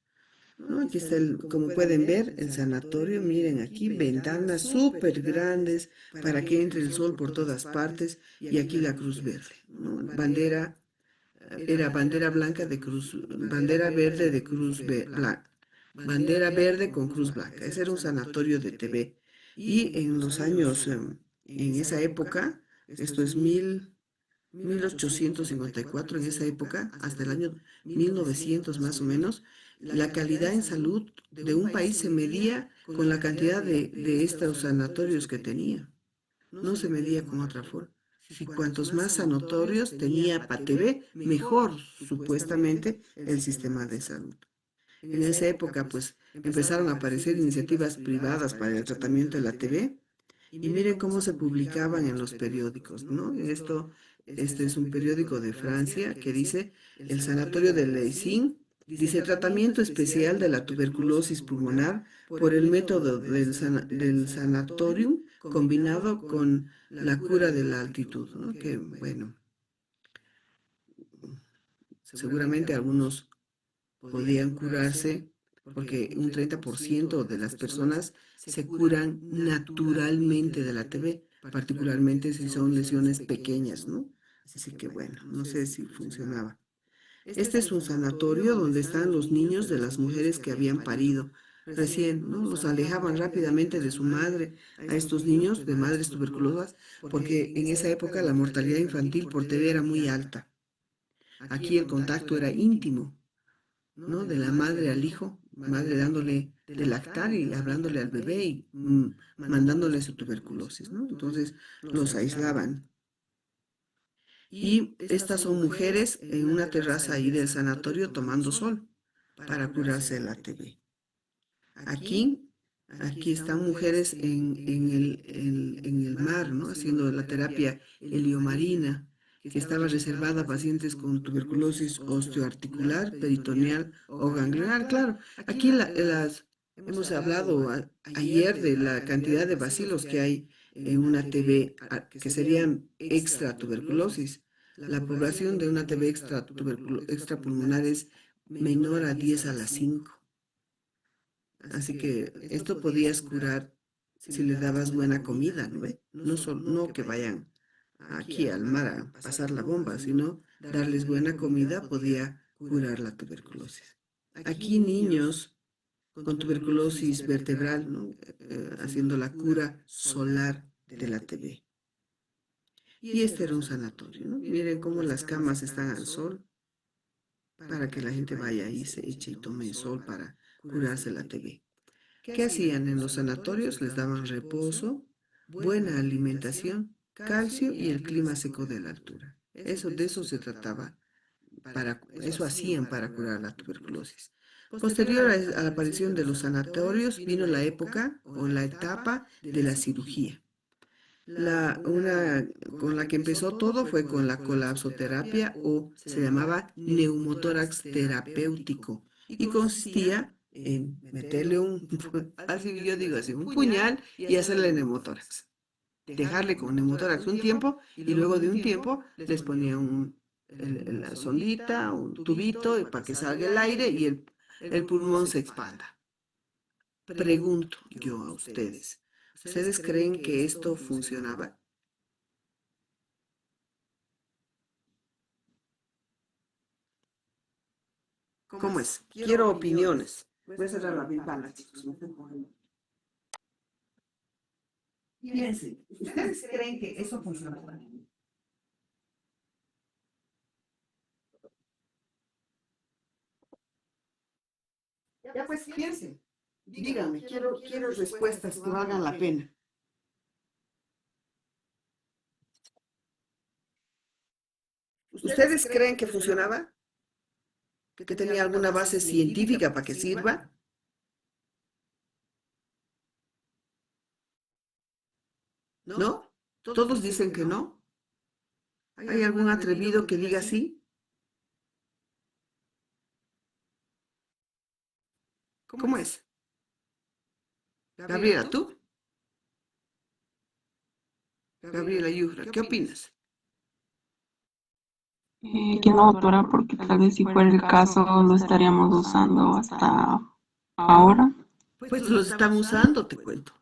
¿No? Aquí está, como pueden ver, el sanatorio. Miren aquí, ventanas súper grandes para que entre el sol por todas partes. Y aquí la cruz verde, ¿no? Era bandera blanca de cruz, bandera verde de cruz blanca, bandera verde con cruz blanca. Ese era un sanatorio de TB. Y en los años, en esa época, esto es 1854, en esa época, hasta el año 1900 más o menos, la calidad en salud de un país se medía con la cantidad de estos sanatorios que tenía. No se medía con otra forma. Si cuantos más sanatorios tenía PATV, mejor supuestamente el sistema de salud. En esa época, pues, empezaron a aparecer iniciativas privadas para el tratamiento de la TB y miren cómo se publicaban en los periódicos, ¿no? Este es un periódico de Francia que dice, el sanatorio de Leysin dice tratamiento especial de la tuberculosis pulmonar por el método del sanatorium combinado con la cura de la altitud, ¿no? Que, bueno, seguramente algunos podían curarse porque un 30% de las personas se curan naturalmente de la TB, particularmente si son lesiones pequeñas, ¿no? Así que bueno, no sé si funcionaba. Este es un sanatorio donde están los niños de las mujeres que habían parido recién, ¿no? Los alejaban rápidamente de su madre a estos niños de madres tuberculosas porque en esa época la mortalidad infantil por TB era muy alta. Aquí el contacto era íntimo, ¿no? De la madre al hijo, madre dándole de lactar y hablándole al bebé y mandándole su tuberculosis, ¿no? Entonces los aislaban. Y estas son mujeres en una terraza ahí del sanatorio tomando sol para curarse de la TB. Aquí Aquí están mujeres en el mar, ¿no? Haciendo la terapia heliomarina, que estaba reservada a pacientes con tuberculosis osteoarticular, peritoneal o ganglionar. Claro, aquí hemos hablado ayer de la cantidad de bacilos que hay en una TB, que serían extra tuberculosis. La población de una TB extrapulmonar es menor a 10 a la 5. Así que esto podías curar si les dabas buena comida, ¿no ve? No que vayan aquí al mar a pasar la bomba, sino darles buena comida podía curar la tuberculosis. Aquí niños con tuberculosis vertebral, ¿no? Haciendo la cura solar de la TB. Y este era un sanatorio, ¿no? Miren cómo las camas están al sol para que la gente vaya ahí, se eche y tome sol para curarse la TB. ¿Qué hacían en los sanatorios? Les daban reposo, buena alimentación, calcio y el clima seco de la altura. De eso se trataba, eso hacían para curar la tuberculosis. Posterior a la aparición de los sanatorios vino la época o la etapa de la cirugía. Una con la que empezó todo fue con la colapsoterapia o se llamaba neumotórax terapéutico y consistía en meterle así yo digo así, un puñal y hacerle neumotórax. Dejarle con neumotórax un tiempo y luego de un tiempo les ponía la sondita, un tubito para que salga el aire y el pulmón se expanda. Pregunto yo a ustedes, ¿ustedes creen que esto funcionaba? ¿Cómo es? Quiero opiniones. Voy a cerrar la ventana, chicos. Piensen, ¿ustedes creen que eso funcionaba? Ya pues piensen. Díganme, quiero respuestas que valgan la pena. ¿Ustedes creen que funcionaba? ¿Que tenía alguna base científica para que sirva? ¿No? Todos dicen que no. ¿Hay algún atrevido que diga sí? ¿Cómo es? Gabriela, ¿tú? Gabriela Yufra, ¿qué opinas? Que no, doctora, porque tal vez si fuera el caso lo estaríamos usando hasta ahora. Pues los están usando, te cuento.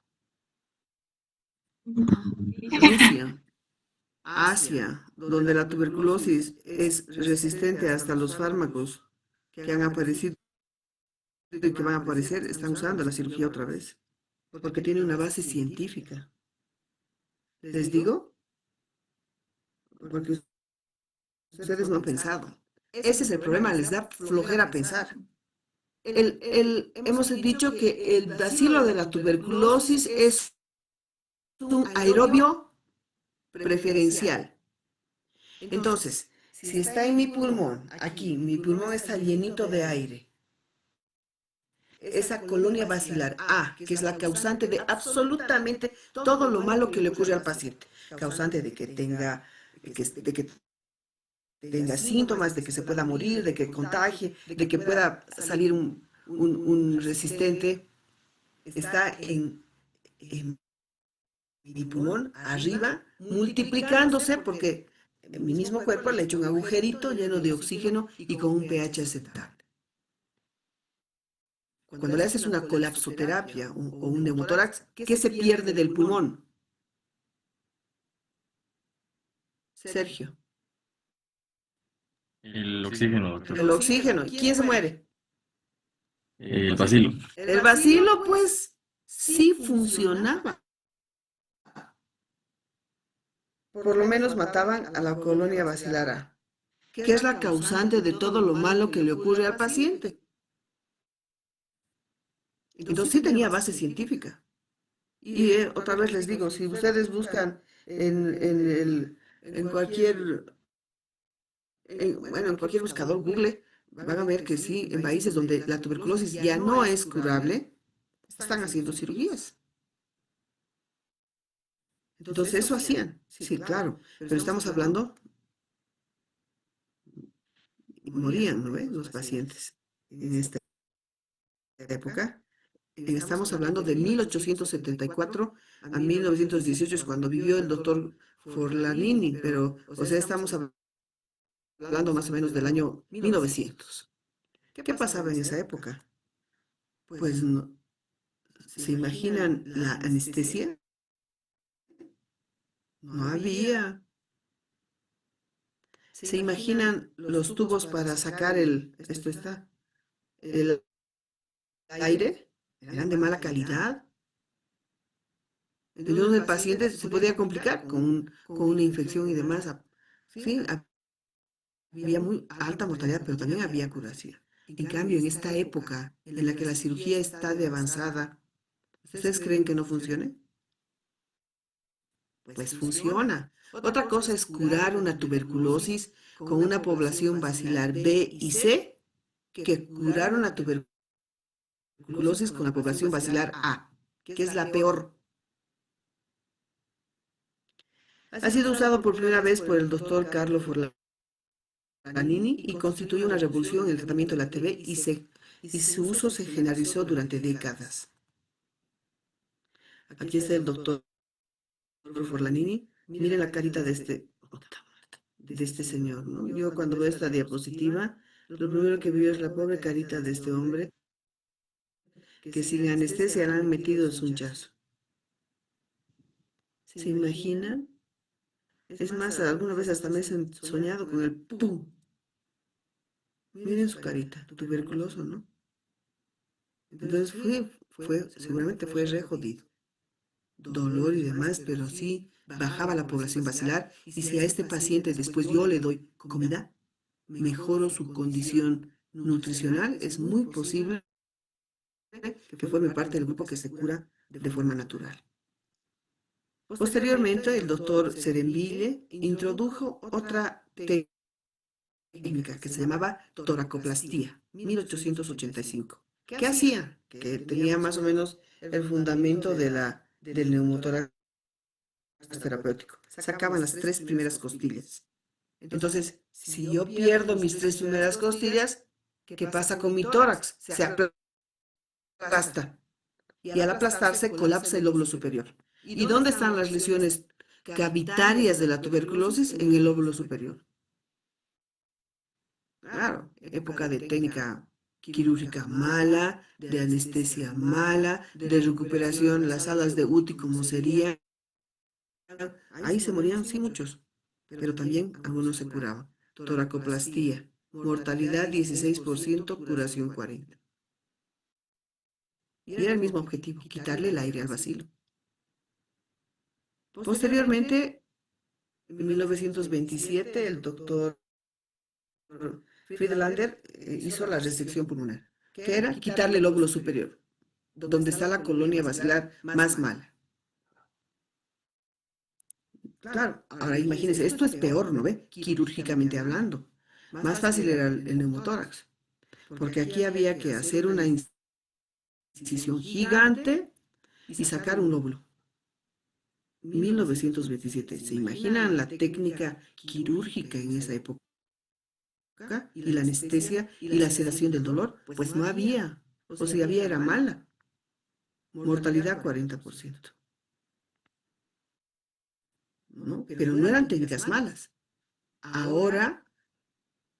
Rusia, Asia, donde la tuberculosis es resistente hasta los fármacos que han aparecido y que van a aparecer, están usando la cirugía otra vez, porque tiene una base científica. ¿Les digo? Porque ustedes no han pensado. Ese es el problema, les da flojera pensar. Hemos dicho que el bacilo de la tuberculosis es un aerobio preferencial. Entonces, si está en mi pulmón, aquí, mi pulmón está llenito de aire, esa colonia basilar A, que es la causante de absolutamente todo lo malo que le ocurre al paciente, causante de que tenga síntomas, de que se pueda morir, de que contagie, de que pueda salir un resistente, está en mi pulmón arriba, multiplicándose porque mi mismo cuerpo le ha hecho un agujerito lleno de oxígeno y con un pH aceptable. Cuando le haces una colapsoterapia o un neumotórax, ¿qué se pierde del pulmón? Sergio. El oxígeno, doctor. El oxígeno. ¿Y quién se muere? El bacilo. El bacilo, pues, sí funcionaba. Por lo menos mataban a la colonia bacilar A, que es la causante de todo lo malo que le ocurre al paciente. Entonces sí tenía base científica. Y otra vez les digo, si ustedes buscan en cualquier buscador Google, van a ver que sí, en países donde la tuberculosis ya no es curable, están haciendo cirugías. Entonces eso hacían, sí, claro, pero estamos hablando, morían, ¿no ves? Los pacientes en esta época. Estamos hablando de 1874 a 1918, es cuando vivió el doctor Forlanini, pero, o sea, estamos hablando más o menos del año 1900. ¿Qué pasaba en esa época? Pues, ¿se imaginan la anestesia? No había. ¿Se imaginan los tubos para sacar el aire? Eran de mala calidad. Entonces el paciente se podía complicar con una infección y demás. Sí, había muy alta mortalidad, pero también había curación. En cambio, en esta época en la que la cirugía está de avanzada, ¿ustedes creen que no funcione? Pues funciona. Otra cosa es curar una tuberculosis con una población bacilar B y C que curar una tuberculosis con la población bacilar A, que es la peor. Ha sido usado por primera vez por el doctor Carlo Forlanini y constituye una revolución en el tratamiento de la TB y su uso se generalizó durante décadas. Aquí está el doctor Forlanini. Miren la carita de este señor, ¿no? Yo cuando veo esta diapositiva, lo primero que veo es la pobre carita de este hombre que sin anestesia le han metido su hinchazo. ¿Se imaginan? Es más, alguna vez hasta me he soñado con el ¡pum! Miren su carita, tuberculoso, ¿no? Entonces seguramente fue re jodido. Dolor y demás, pero sí bajaba la población bacilar y si a este paciente después yo le doy comida, mejoro su condición nutricional, es muy posible que forme parte del grupo que se cura de forma natural. Posteriormente, el doctor Serembille introdujo otra técnica que se llamaba toracoplastía, 1885. ¿Qué hacía? Que tenía más o menos el fundamento del neumotórax terapéutico. Sacaban las 3 primeras costillas. Entonces, si yo pierdo mis 3 primeras costillas, ¿qué pasa con mi tórax? Se aplasta. Y al aplastarse colapsa el lóbulo superior. ¿Y dónde están las lesiones cavitarias de la tuberculosis? En el lóbulo superior. Claro, época de técnica quirúrgica mala, de anestesia mala, de recuperación, las salas de UTI como serían. Ahí se morían, sí, muchos, pero también algunos se curaban. Toracoplastía, mortalidad 16%, curación 40%. Y era el mismo objetivo, quitarle el aire al bacilo. Posteriormente, en 1927, el doctor Friedlander hizo la resección pulmonar, que era quitarle el lóbulo superior, donde está la colonia basilar más mala. Claro, ahora imagínense, esto es peor, ¿no ve? Quirúrgicamente hablando. Más fácil era el neumotórax, porque aquí había que hacer una incisión gigante y sacar un lóbulo. 1927, ¿se imaginan la técnica quirúrgica en esa época? Y la anestesia y la sedación del dolor, pues no había, o si había era mala. Mortalidad 40%. ¿No? Pero no eran técnicas malas. Ahora,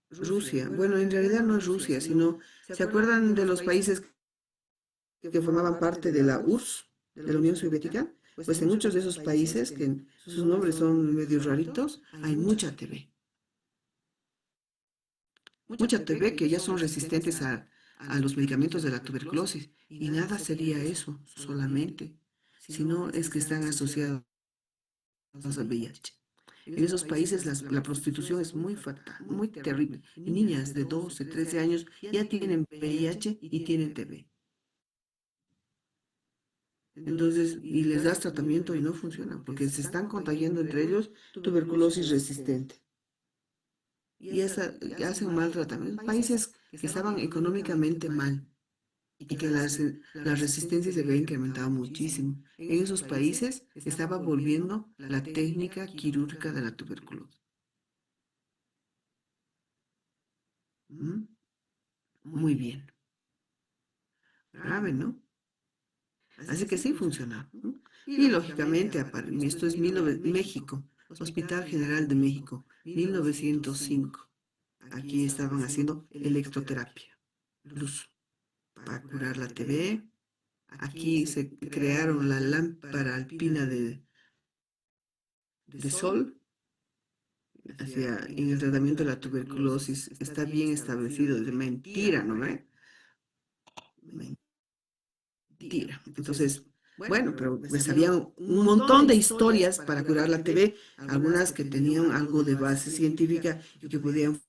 Rusia, bueno, en realidad no es Rusia, sino, ¿se acuerdan de los países que formaban parte de la URSS, de la Unión Soviética? Pues en muchos de esos países, que sus nombres son medio raritos, hay mucha TB. Mucha TB que ya son resistentes a los medicamentos de la tuberculosis. Y nada sería eso solamente, sino es que están asociados al VIH. En esos países la prostitución es muy fatal, muy terrible. Y niñas de 12, 13 años ya tienen VIH y tienen TB. Entonces, y les das tratamiento y no funciona, porque se están contagiando entre ellos tuberculosis resistente. Y hacen mal tratamiento. Países que estaban económicamente mal, y que la resistencia se había incrementado muchísimo. En esos países estaba volviendo la técnica quirúrgica de la tuberculosis. ¿Mm? Muy bien. Grave, ¿no? Así que sí funciona. ¿No? Y lógicamente, esto es México, Hospital General de México, 1905. Aquí estaban haciendo electroterapia, luz, para curar la TB. Aquí se crearon la lámpara alpina de sol. En el tratamiento de la tuberculosis está bien establecido, de mentira, ¿no ve? Mentira. Entonces, bueno, pero pues había un montón de historias para curar la TB, algunas que tenían algo de base científica y que podían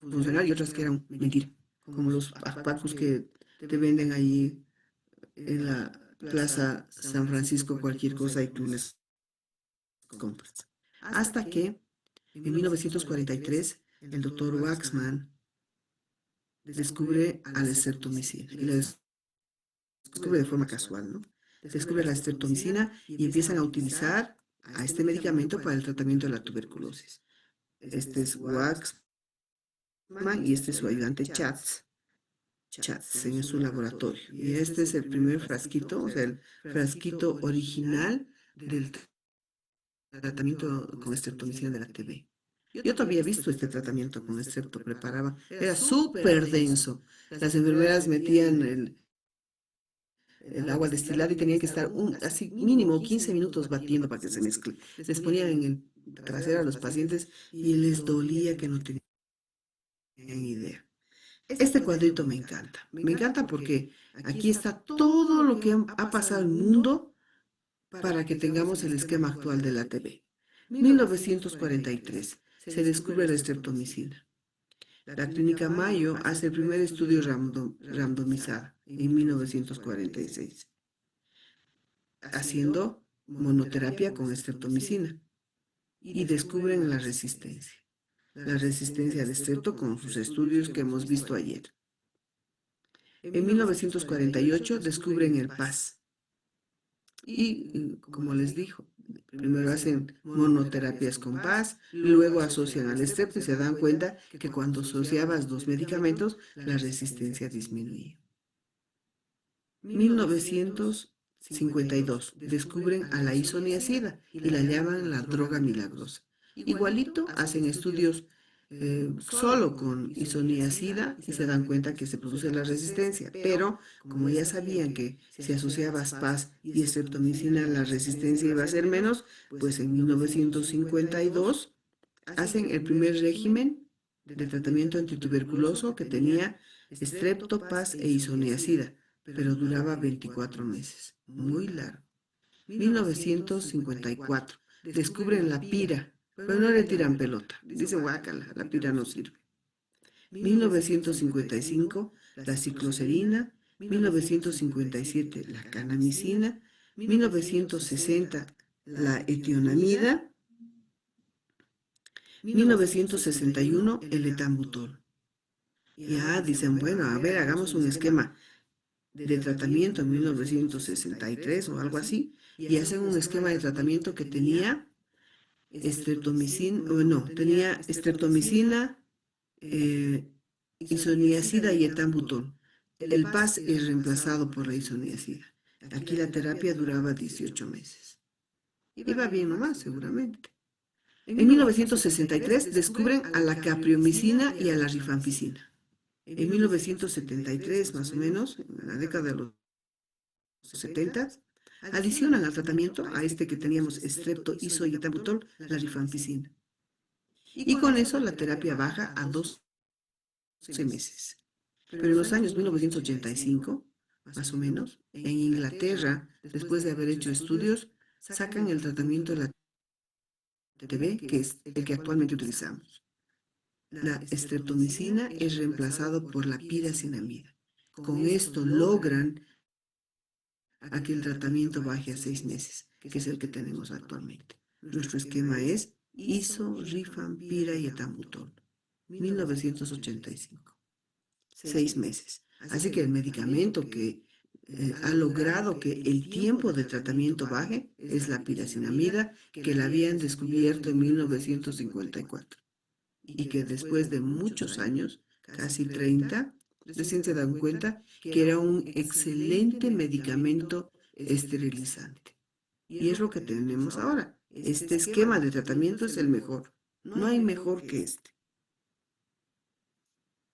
funcionar y otras que eran mentira, como los pacos que te venden ahí en la Plaza San Francisco, cualquier cosa y tú les compras. Hasta que en 1943 el doctor Waxman descubre a la estreptomicina y la descubre de forma casual, ¿no? Descubre la estreptomicina y empiezan a utilizar a este medicamento para el tratamiento de la tuberculosis. Este es Waxman y este es su ayudante Chats en su laboratorio. Y este es el primer frasquito, o sea, el frasquito original del tratamiento con estreptomicina de la TB. Yo todavía he visto este tratamiento con estrepto, preparaba, era súper denso. Las enfermeras metían el agua destilada y tenían que estar así mínimo 15 minutos batiendo para que se mezcle. Les ponían en el trasero a los pacientes y les dolía que no tenían idea. Este cuadrito me encanta. Me encanta porque aquí está todo lo que ha pasado en el mundo para que tengamos el esquema actual de la TB. 1943 se descubre la estreptomicina. La clínica Mayo hace el primer estudio randomizado en 1946, haciendo monoterapia con estreptomicina y descubren la resistencia al estrepto con sus estudios que hemos visto ayer. En 1948 descubren el PAS y, como les dijo, primero hacen monoterapias con PAS, luego asocian al estrepto y se dan cuenta que cuando asociabas dos medicamentos, la resistencia disminuía. 1952 descubren a la isoniazida y la llaman la droga milagrosa. Igualito hacen estudios solo con isoniazida y se dan cuenta que se produce la resistencia, pero como ya sabían que si asociabas PAS y estreptomicina la resistencia iba a ser menos, pues en 1952 hacen el primer régimen de tratamiento antituberculoso que tenía estrepto, PAS e isoniazida, pero duraba 24 meses, muy largo. 1954 descubren la pira, pero no le tiran pelota. Dicen, guácala, la pira no sirve. 1955, la cicloserina. 1957, la canamicina. 1960, la etionamida. 1961, el etambutol. Ya dicen, bueno, a ver, hagamos un esquema de tratamiento en 1963 o algo así, y hacen un esquema de tratamiento que tenía tenía estreptomicina, isoniazida y etambutol. El PAS es reemplazado por la isoniazida. Aquí la terapia duraba 18 meses. Iba bien nomás, seguramente. En 1963 descubren a la capriomicina y a la rifampicina. En 1973, más o menos, en la década de los 70, adicionan al tratamiento a este que teníamos estrepto, iso y etambutol, la rifampicina. Y con eso la terapia baja a 12 meses. Pero en los años 1985, más o menos, en Inglaterra, después de haber hecho estudios, sacan el tratamiento de la TB, que es el que actualmente utilizamos. La estreptomicina es reemplazado por la piracinamida. Con esto logran a que el tratamiento baje a 6 meses, que es el que tenemos actualmente. Nuestro esquema es iso, rifampira y etambutol. 1985. 6 meses. Así que el medicamento que ha logrado que el tiempo de tratamiento baje es la piracinamida, que la habían descubierto en 1954 y que después de muchos años, casi 30, recién se dan cuenta que era un excelente medicamento esterilizante. Y es lo que tenemos ahora. Este esquema de tratamiento es el mejor. No hay mejor que este.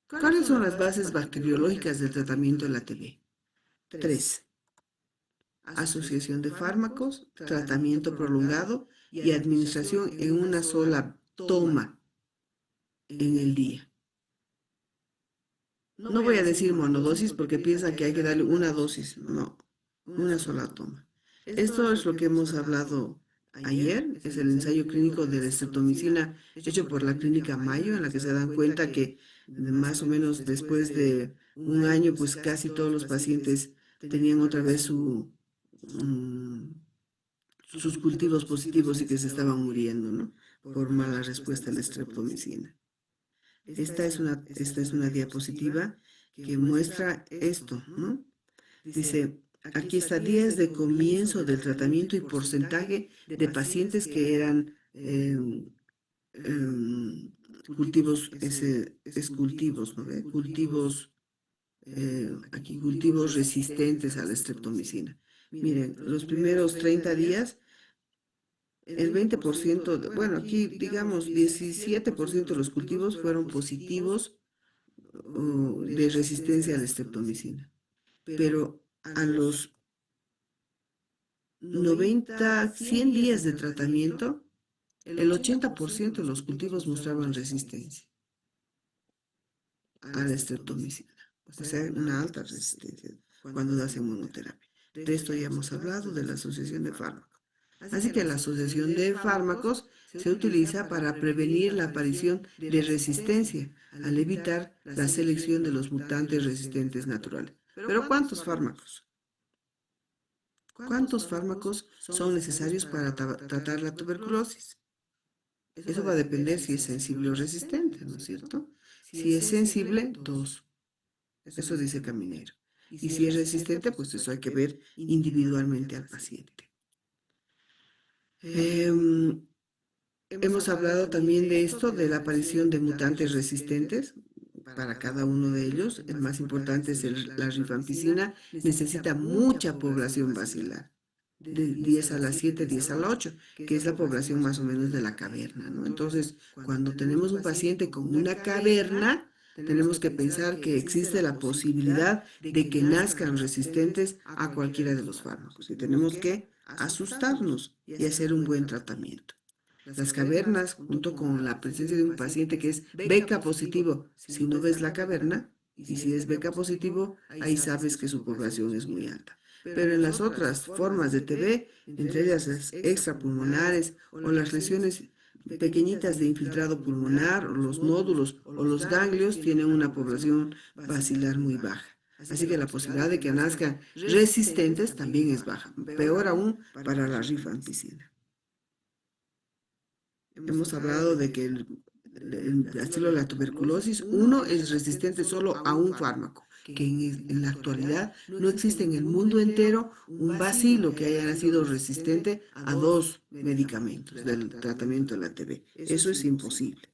¿Cuáles son las bases bacteriológicas del tratamiento de la TB? 3. Asociación de fármacos, tratamiento prolongado y administración en una sola toma en el día. No voy a decir monodosis porque piensan que hay que darle una dosis. No, una sola toma. Esto es lo que hemos hablado ayer, es el ensayo clínico de la estreptomicina hecho por la clínica Mayo, en la que se dan cuenta que más o menos después de un año, pues casi todos los pacientes tenían otra vez sus cultivos positivos y que se estaban muriendo, ¿no? Por mala respuesta a la estreptomicina. Esta es una diapositiva que muestra esto, ¿no? Dice, aquí está días de comienzo del tratamiento y porcentaje de pacientes que eran cultivos, cultivos, ¿no? Cultivos, aquí cultivos resistentes a la estreptomicina. Miren, los primeros 30 días, el 20%, bueno, aquí digamos 17% de los cultivos fueron positivos de resistencia a la estreptomicina. Pero a los 100 días de tratamiento, el 80% de los cultivos mostraban resistencia a la estreptomicina. O sea, una alta resistencia cuando hacen monoterapia. De esto ya hemos hablado, de la asociación de fármacos. Así que la asociación de fármacos se utiliza para prevenir la aparición de resistencia, al evitar la selección de los mutantes resistentes naturales. Pero ¿cuántos fármacos? ¿Cuántos fármacos son necesarios para tratar la tuberculosis? Eso va a depender si es sensible o resistente, ¿no es cierto? Si es sensible, 2. Eso dice Caminero. Y si es resistente, pues eso hay que ver individualmente al paciente. Hemos hablado también de esto, de la aparición de mutantes resistentes para cada uno de ellos. El más importante es la rifampicina. Necesita mucha población basilar, de 10 a la 7, 10 a la 8, que es la población más o menos de la caverna, ¿no? Entonces, cuando tenemos un paciente con una caverna, tenemos que pensar que existe la posibilidad de que nazcan resistentes a cualquiera de los fármacos. Y tenemos que asustarnos y hacer un buen tratamiento. Las cavernas, junto con la presencia de un paciente que es beca positivo, si no ves la caverna, y si es beca positivo, ahí sabes que su población es muy alta. Pero en las otras formas de TB, entre ellas las extrapulmonares o las lesiones pequeñitas de infiltrado pulmonar, o los nódulos o los ganglios, tienen una población basilar muy baja. Así que la posibilidad de que nazcan resistentes también es baja, peor aún para la rifampicina. Hemos hablado de que el bacilo de la tuberculosis, uno es resistente solo a un fármaco, que en la actualidad no existe en el mundo entero un bacilo que haya sido resistente a 2 medicamentos del tratamiento de la TB. Eso es imposible.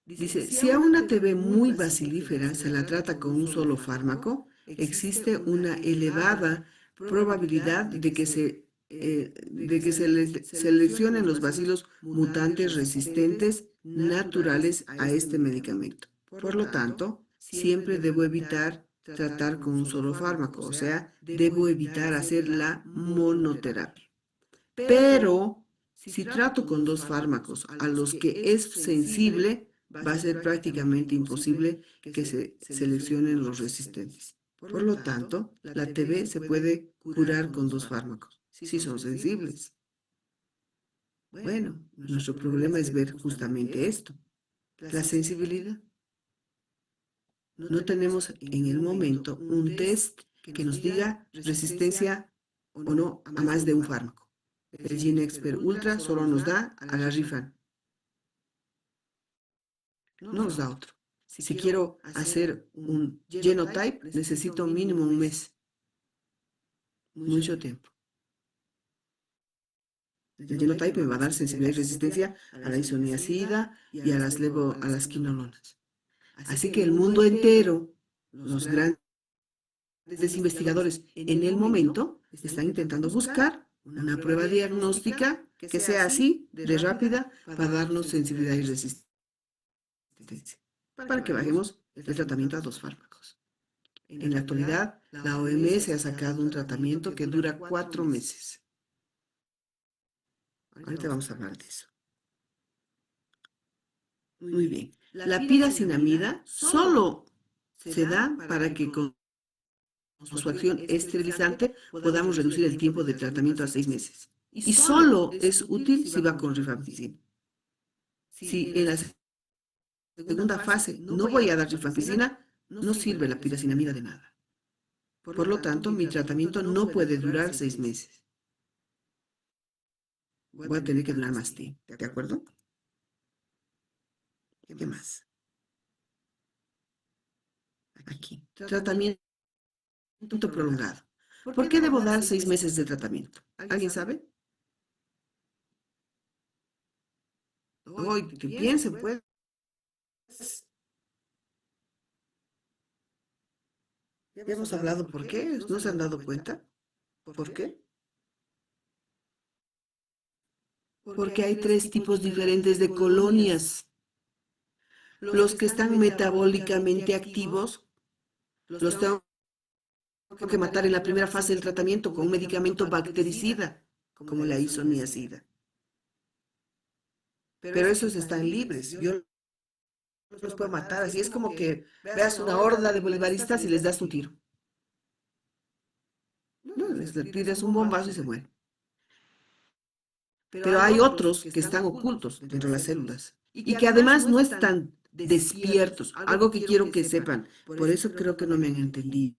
Dice, si a una TB muy bacilífera se la trata con un solo fármaco, existe una elevada probabilidad de que se seleccionen los bacilos mutantes resistentes naturales a este medicamento. Por lo tanto, siempre debo evitar tratar con un solo fármaco, o sea, debo evitar hacer la monoterapia. Pero, si trato con 2 fármacos a los que es sensible, va a ser prácticamente imposible que se seleccionen los resistentes. Por lo tanto, la TB se puede curar con 2 fármacos, si son sensibles. Bueno, nuestro problema es ver justamente esto, la sensibilidad. No tenemos en el momento un test que nos diga resistencia o no a más de un fármaco. El GeneXpert Ultra solo nos da a la Rifan. No nos da otro. Si quiero hacer un genotype, necesito mínimo un mes, mucho tiempo. El genotype me va a dar sensibilidad y resistencia a la isoniazida y a las quinolonas. Así que el mundo entero, los grandes investigadores en el momento, están intentando buscar una prueba diagnóstica que sea así, de rápida, para darnos sensibilidad y resistencia, para que bajemos el tratamiento a 2 fármacos. En la actualidad, la OMS ha sacado un tratamiento que dura 4 meses. Ahorita vamos a hablar de eso. Muy bien. La piracinamida solo se da para que con su acción esterilizante podamos reducir el tiempo de tratamiento a 6 meses. Y solo es útil si va con rifampicina. Si en la segunda fase no voy a dar rifampicina, no sirve la piracinamida de nada. Por lo tanto, mi tratamiento no puede durar 6 meses. Voy a tener que durar más tiempo, ¿de acuerdo? ¿Qué más? Aquí, tratamiento prolongado. ¿Por qué debo dar 6 meses de tratamiento? ¿Alguien sabe? Hoy, que piensen, pues. Ya hemos hablado por qué. ¿No se han dado cuenta? ¿Por qué? Porque hay 3 tipos diferentes de colonias. Los que están metabólicamente activos, los tengo que matar en la primera fase del tratamiento con un medicamento bactericida, como la isoniazida. Pero esos están libres. Yo los puedo matar. Así es como que veas una horda de bolivaristas y les das un tiro. No, les tiras un bombazo y se mueren. Pero hay otros que están ocultos dentro de las células y que además no están despiertos. Algo que quiero que sepan. Por eso creo que no me han entendido.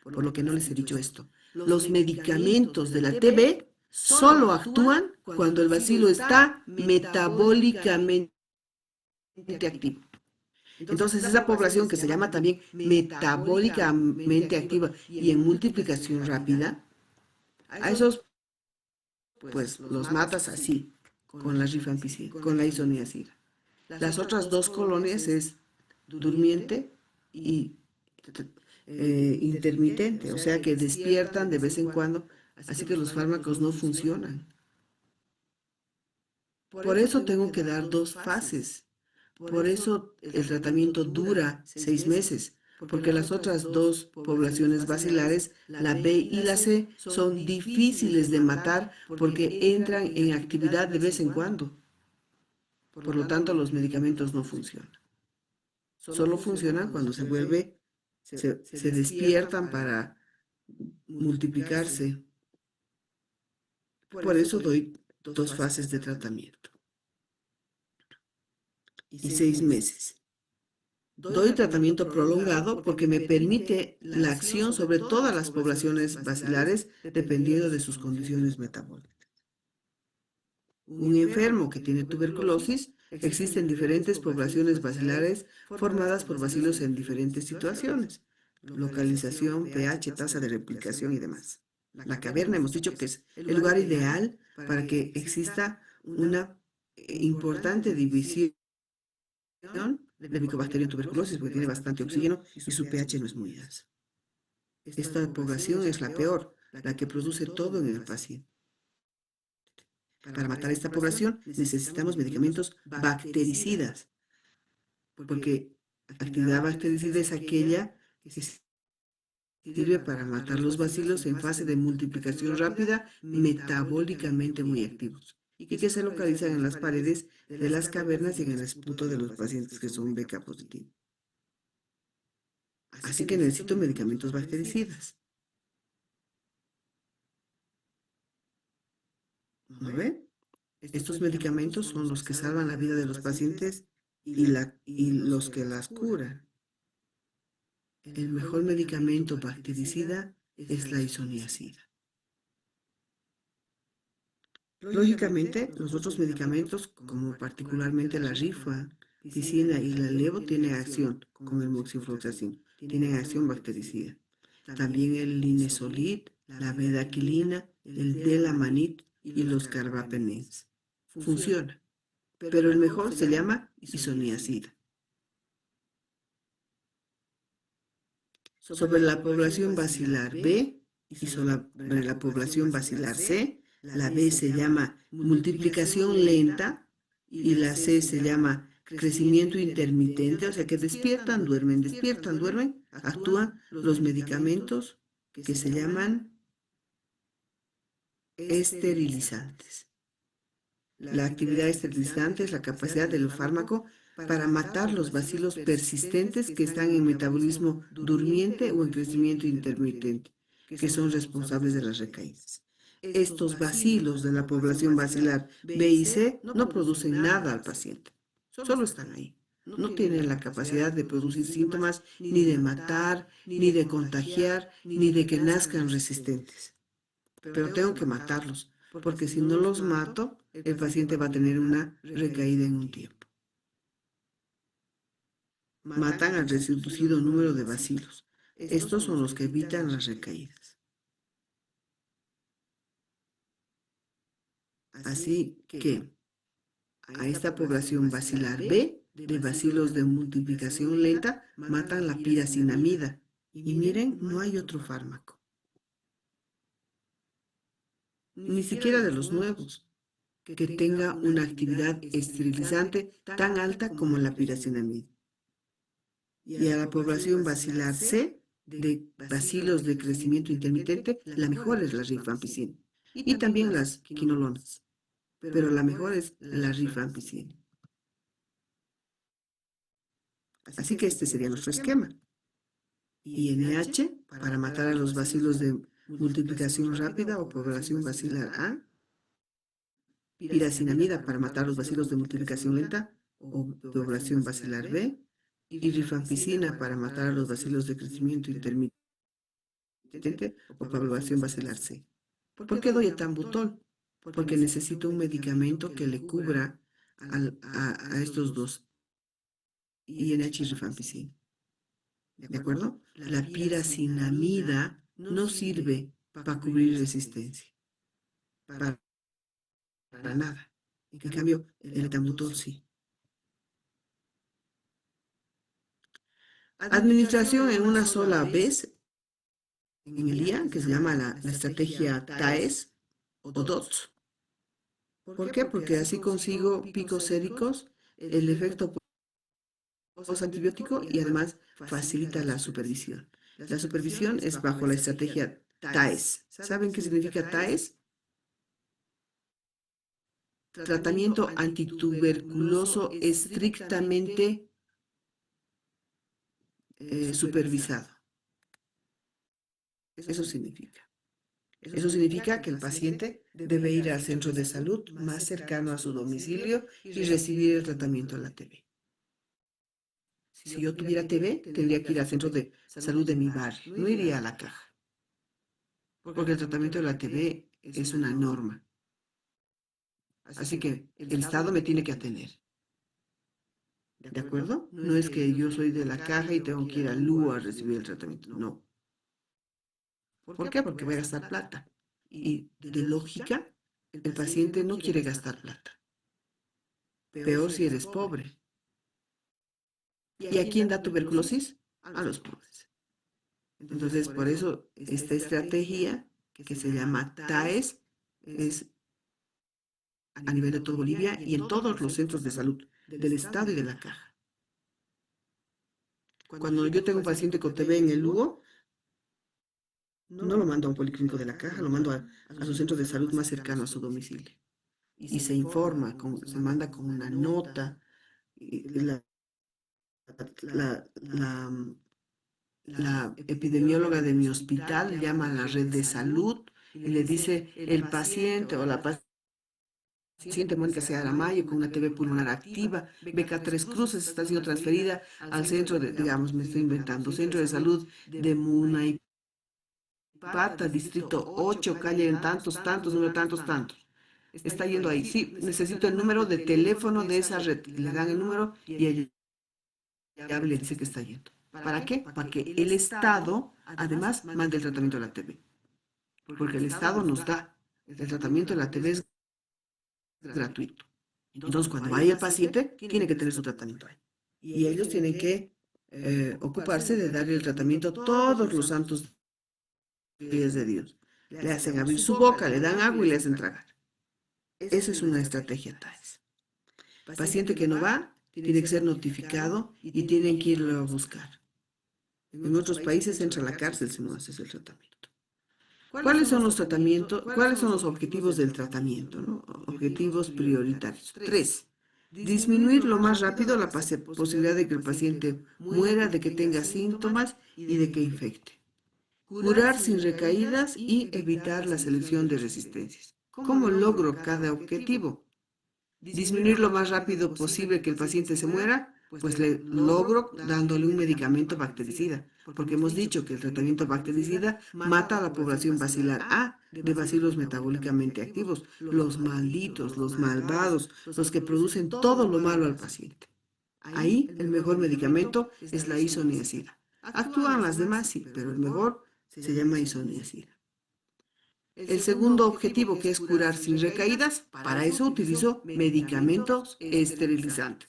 Por lo que no les he dicho esto. Los medicamentos de la TB solo actúan cuando el bacilo está metabólicamente activo. Entonces, esa población que se llama también metabólicamente activa y en multiplicación rápida, a esos pues los matas así, con la rifampicina, con la isoniazida. Las otras 2 colonias es durmiente y intermitente, o sea que despiertan de vez en cuando, así que los fármacos no funcionan. Por eso tengo que dar 2 fases. Por eso el tratamiento dura 6 meses, porque las otras 2 poblaciones bacilares, la B y la C, son difíciles de matar porque entran en actividad de vez en cuando. Por lo tanto, los medicamentos no funcionan. Solo funcionan cuando se despiertan para multiplicarse. Por eso doy 2 fases de tratamiento y 6 meses. Doy tratamiento prolongado porque me permite la acción sobre todas las poblaciones bacilares dependiendo de sus condiciones metabólicas. Un enfermo que tiene tuberculosis, existen diferentes poblaciones bacilares formadas por bacilos en diferentes situaciones: localización, pH, tasa de replicación y demás. La caverna hemos dicho que es el lugar ideal para que exista una importante división de Mycobacterium tuberculosis porque tiene bastante oxígeno y su pH no es muy ácido. Esta población es la peor, la que produce todo en el paciente. Para matar a esta población necesitamos medicamentos bactericidas, porque actividad bactericida es aquella que sirve para matar los bacilos en fase de multiplicación rápida, metabólicamente muy activos, y que se localizan en las paredes de las cavernas y en el esputo de los pacientes que son BK positivos. Así que necesito medicamentos bactericidas. ¿No ven? Estos medicamentos son los que salvan la vida de los pacientes y los que las curan. El mejor medicamento bactericida es la isoniazida. Lógicamente, los otros medicamentos, como particularmente la rifa Piscina y la levo tienen acción con el moxifloxacin, tienen acción bactericida. También el linezolid, la bedaquilina, el delamanid y los carbapenems. Funciona, pero el mejor se llama isoniazida. Sobre la población bacilar B y sobre la población bacilar C, la B se llama multiplicación lenta y la C se llama crecimiento intermitente, o sea que despiertan, duermen, actúan los medicamentos que se llaman esterilizantes. La actividad esterilizante es la capacidad del fármaco para matar los bacilos persistentes que están en metabolismo durmiente o en crecimiento intermitente, que son responsables de las recaídas. Estos bacilos de la población bacilar B y C no producen nada al paciente, solo están ahí. No tienen la capacidad de producir síntomas, ni de matar, ni de contagiar, ni de que nazcan resistentes. Pero tengo que matarlos, porque si no los mato, el paciente va a tener una recaída en un tiempo. Matan al reducido número de bacilos. Estos son los que evitan las recaídas. Así que a esta población bacilar B, de bacilos de multiplicación lenta, matan la piracinamida. Y miren, no hay otro fármaco. Ni siquiera de los nuevos, que tenga una actividad esterilizante tan alta como la piracinamida. Y a la población bacilar C, de bacilos de crecimiento intermitente, la mejor es la rifampicina. Y también las quinolonas. Pero la mejor es la rifampicina. Así que este sería nuestro esquema. INH para matar a los bacilos de multiplicación rápida o población bacilar A. Piracinamida para matar los bacilos de multiplicación lenta o población bacilar B. Y rifampicina para matar a los bacilos de crecimiento intermitente o población bacilar C. ¿Por qué doy etambutol? Porque necesito un medicamento que le cubra a estos dos, INH y rifampicina. ¿De acuerdo? La piracinamida no sirve para cubrir resistencia, para nada. En cambio, el etambutol sí. Administración en una sola vez en el día, que se llama la estrategia TAES o DOTS. ¿Por qué? Porque así consigo picos séricos, el efecto postantibiótico y además facilita la supervisión. La supervisión es bajo la estrategia TAES. ¿Saben qué significa TAES? Tratamiento antituberculoso estrictamente supervisado. Eso significa. Eso significa que el paciente debe ir al centro de salud más cercano a su domicilio y recibir el tratamiento de la TB. Si yo tuviera TB, tendría que ir al centro de salud de mi barrio, no iría a la caja, porque el tratamiento de la TB es una norma. Así que el Estado me tiene que atender. ¿De acuerdo? No es que yo soy de la caja y tengo que ir al LUO a recibir el tratamiento, no. ¿Por qué? Porque voy a gastar plata. Y de lógica, el paciente no quiere gastar plata. Peor si eres pobre. ¿Y a quién da tuberculosis? A los pobres. Entonces, por eso, esta estrategia que se llama TAES es a nivel de toda Bolivia y en todos los centros de salud del Estado y de la caja. Cuando yo tengo un paciente con TB en el Lugo, no lo mando a un policlínico de la caja, lo mando a su centro de salud más cercano a su domicilio. Y se informa, se manda con una nota. Y la epidemióloga de mi hospital llama a la red de salud y le dice el paciente o la paciente Mónica Seara Mayo con una TB pulmonar activa, BK3 Cruces, está siendo transferida al centro de, digamos, me estoy inventando, centro de salud de Munaipata, distrito 8, calle en tantos, número tantos. está yendo ahí. Sí, necesito el número de teléfono de esa red. Le dan el número y ella le dice que está yendo. ¿Para qué? Para que el Estado, además, mande el tratamiento a la TV. Porque el Estado nos da. El tratamiento de la TV es gratuito. Entonces, cuando vaya el paciente, tiene que tener su tratamiento ahí. Y ellos tienen que ocuparse de darle el tratamiento todos los santos días de Dios. Le hacen abrir su boca, le dan agua y le hacen tragar. Esa es una estrategia TAES. Paciente que no va, tiene que ser notificado y tienen que irlo a buscar. En otros países entra a la cárcel si no haces el tratamiento. ¿Cuáles son los tratamientos? ¿Cuáles son los objetivos del tratamiento? ¿No? Objetivos prioritarios. 3. Disminuir lo más rápido la posibilidad de que el paciente muera, de que tenga síntomas y de que infecte. Curar sin recaídas y evitar la selección de resistencias. ¿Cómo logro cada objetivo? Disminuir lo más rápido posible que el paciente se muera, pues le logro dándole un medicamento bactericida, porque hemos dicho que el tratamiento bactericida mata a la población bacilar A de bacilos metabólicamente activos, los malditos, los malvados, los que producen todo lo malo al paciente. Ahí el mejor medicamento es la isoniazida. Actúan las demás, sí, pero el mejor se llama isoniazida. El segundo objetivo, que es curar sin recaídas, para eso utilizo medicamentos esterilizantes.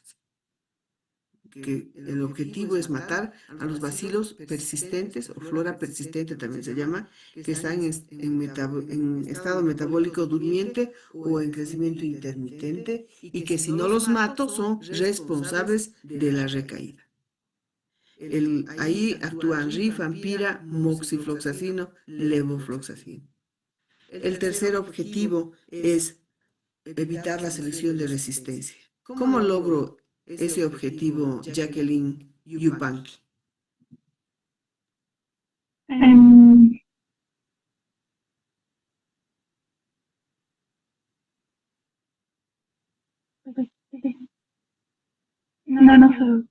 Que el objetivo es matar a los bacilos persistentes, o flora persistente también se llama, que están en estado metabólico durmiente o en crecimiento intermitente, y que si no los mato son responsables de la recaída. Ahí actúan rifampira, moxifloxacino, levofloxacino. El tercer objetivo es evitar la selección de resistencia. ¿Cómo logro ese objetivo, Jacqueline Yupanqui? Em, no sé.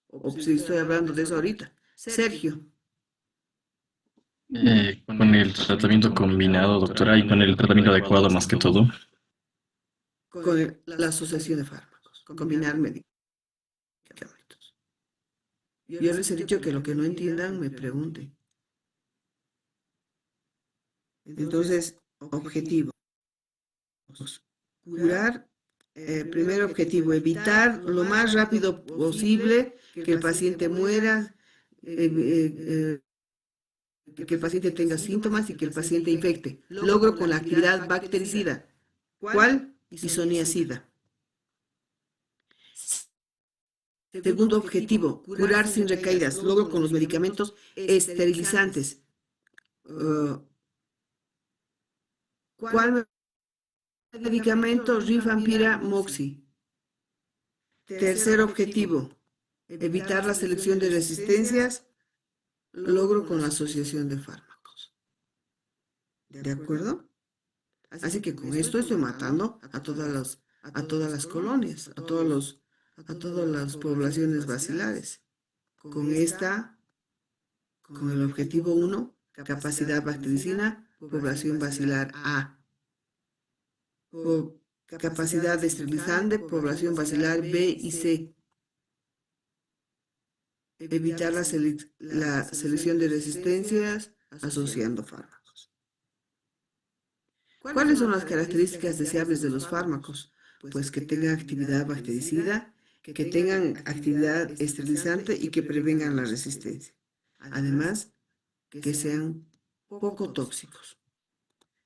O si estoy hablando de eso ahorita. Sergio. Con el tratamiento combinado, doctora, y con el tratamiento adecuado más que todo. Con la asociación de fármacos, combinar medicamentos. Yo les he dicho que lo que no entiendan me pregunten. Entonces, objetivos. Curar, primer objetivo, evitar lo más rápido posible que el paciente muera, que el paciente tenga síntomas y que el paciente infecte. Logro con la actividad bactericida. ¿Cuál? Isoniazida. Segundo objetivo, curar sin recaídas. Logro con los medicamentos esterilizantes. ¿Cuál medicamento? Rifampira, moxi. Tercer objetivo, evitar la selección de resistencias. Logro con la asociación de fármacos. ¿De acuerdo? Así que con esto estoy matando a todas las colonias, a todas las poblaciones bacilares. Con el objetivo 1, capacidad bactericina, población bacilar A. Capacidad esterilizante, población bacilar B y C. Evitar la selección de resistencias asociando fármacos. ¿Cuáles son las características deseables de los fármacos? Pues que tengan actividad bactericida, que tengan actividad esterilizante y que prevengan la resistencia. Además, que sean poco tóxicos.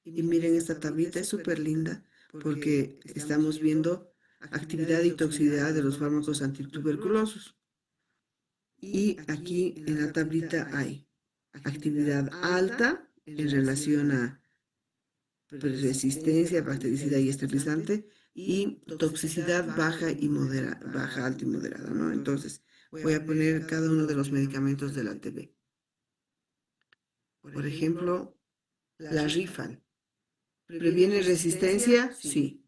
Y miren, esta tablita es súper linda porque estamos viendo actividad y toxicidad de los fármacos antituberculosos. Y aquí en la tablita hay actividad alta en relación a resistencia, bactericida y esterilizante, y toxicidad baja, alta y moderada, ¿no? Entonces, voy a poner cada uno de los medicamentos de la TB. Por ejemplo, la Rifan. ¿Previene resistencia? Sí.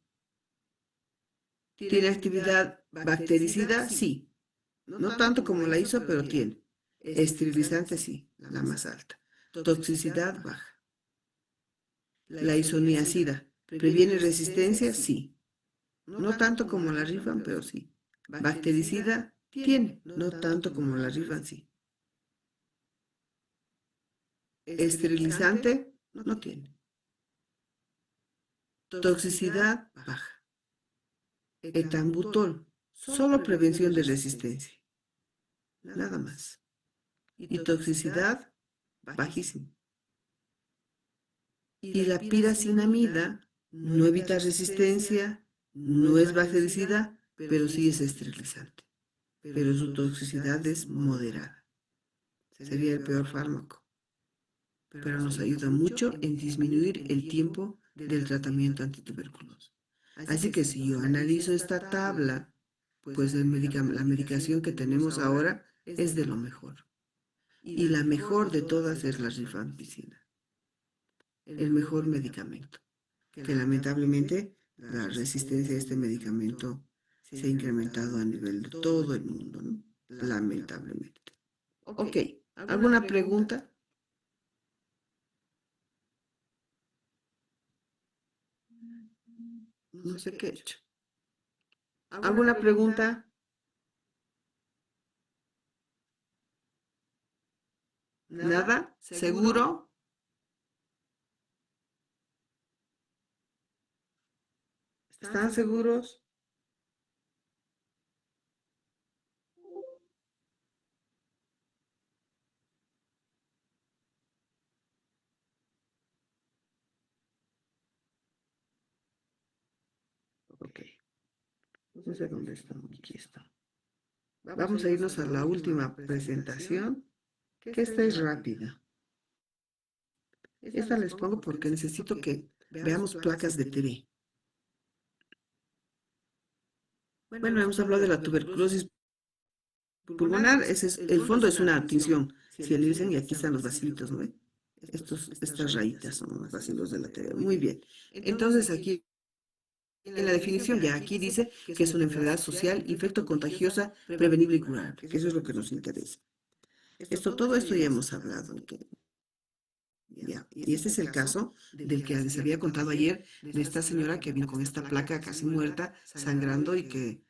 ¿Tiene actividad bactericida? Sí. No tanto como la hizo, pero tiene. Esterilizante, sí, la más alta. Toxicidad baja. La isoniazida, ¿previene resistencia? Sí. No tanto como la Rifan, pero sí. Bactericida tiene, no tanto como la Rifan, sí. Esterilizante no tiene. Toxicidad baja. Etambutol, solo prevención de resistencia. Nada más. Y toxicidad bajísima. Y la piracinamida no evita resistencia, no es bactericida, pero sí es esterilizante. Pero su toxicidad es moderada. Sería el peor fármaco. Pero nos ayuda mucho en disminuir el tiempo del tratamiento antituberculoso. Así que si yo analizo esta tabla, pues la medicación que tenemos ahora es de lo mejor. Y la mejor de todas es la rifampicina, el mejor medicamento, que lamentablemente la resistencia a este medicamento se ha incrementado a nivel de todo el mundo, ¿no? Lamentablemente. Ok, ¿alguna pregunta? No sé qué he hecho. ¿Alguna pregunta? ¿Nada? ¿Seguro? ¿Están seguros? Ok. No sé dónde estamos. Aquí está. Vamos a irnos a la última presentación, que esta es rápida. Esta les pongo porque necesito que veamos placas de TV. Bueno, hemos hablado de la tuberculosis pulmonar. El fondo es una tinción Cielirsen, y aquí están los bacilitos, ¿no ve? Estas rayitas son los bacilos de la TV. Muy bien. Entonces aquí en la definición ya aquí dice que es una enfermedad social, infecto-contagiosa, prevenible y curable, que eso es lo que nos interesa. Todo esto ya hemos hablado. Ya. Y este es el caso del que les había contado ayer, de esta señora que vino con esta placa casi muerta, sangrando, y que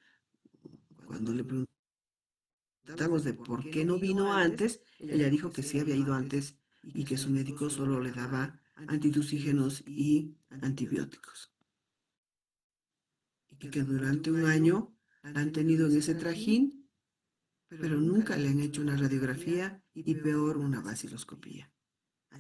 cuando le preguntamos de por qué no vino antes, ella dijo que sí había ido antes y que su médico solo le daba antitusígenos y antibióticos. Y que durante un año la han tenido en ese trajín, pero nunca le han hecho una radiografía y peor una vaciloscopía.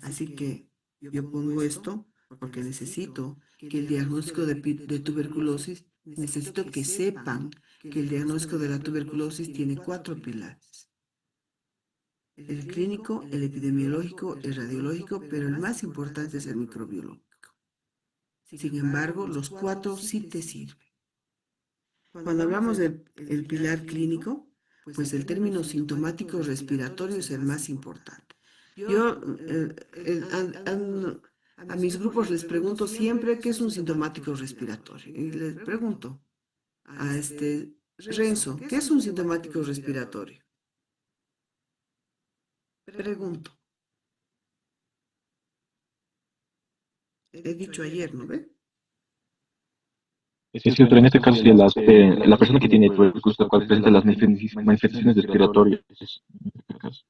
Así que yo pongo esto porque necesito que el diagnóstico de tuberculosis, necesito que sepan que el diagnóstico de la tuberculosis tiene 4 pilares. El clínico, el epidemiológico, el radiológico, pero el más importante es el microbiológico. Sin embargo, los 4 sí te sirven. Cuando hablamos del pilar clínico, pues el término sintomático respiratorio es el más importante. Yo a mis grupos les pregunto siempre qué es un sintomático respiratorio. Y les pregunto a Renzo, ¿qué es un sintomático respiratorio? Pregunto. He dicho ayer, ¿no ve? Es cierto, en este caso sí, la persona que tiene tuberculosis, la cual presenta las manifestaciones respiratorias. En este caso.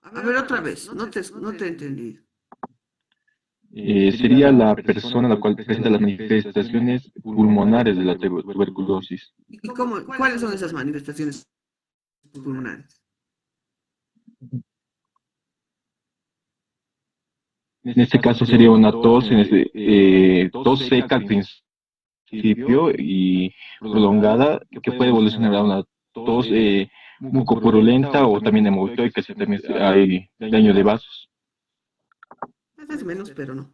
A ver otra vez, no te he entendido. Sería la persona la cual presenta las manifestaciones pulmonares de la tuberculosis. ¿Y cuáles son esas manifestaciones pulmonares? En este caso sería una tos, tos seca al principio y prolongada, que puede evolucionar a una tos mucopurulenta o también hemorroica, si también hay daño de vasos. Es menos, pero no.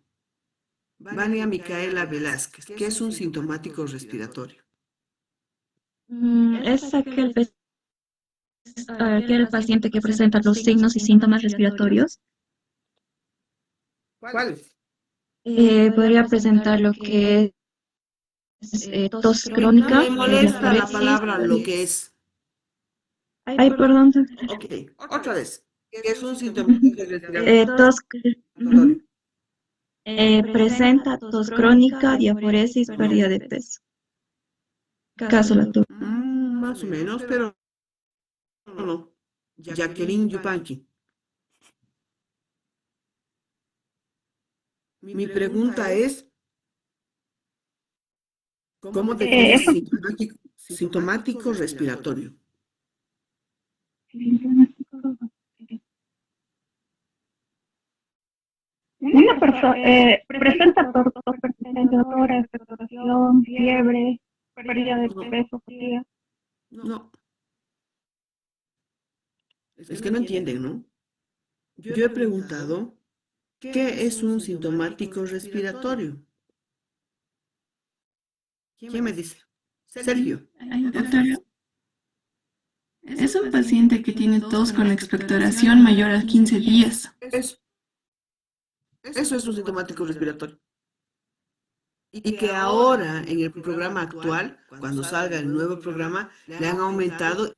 Vania Micaela Velázquez, ¿qué es un sintomático respiratorio? Es aquel paciente que presenta los signos y síntomas respiratorios. ¿Cuáles? Podría presentar lo que es tos crónica. Me molesta la palabra lo que es. Ay, perdón. Ok, otra vez. ¿Qué es un sintomático respiratorio? Tos. Presenta tos crónica, diaforesis, pérdida de peso. Caso la tuve. Más o menos, pero no. Jacqueline Yupanqui. Mi pregunta es, ¿cómo defines sintomático respiratorio? Una persona presenta tos persistente, dolor, expectoración, fiebre, pérdida de peso, fatiga. No, es que no entienden, ¿no? Yo he preguntado, ¿qué es un sintomático respiratorio? ¿Quién me dice? Sergio. Ay, doctora, es un paciente que tiene tos con expectoración mayor a 15 días. Eso es un sintomático respiratorio. Y que ahora, en el programa actual, cuando salga el nuevo programa, le han aumentado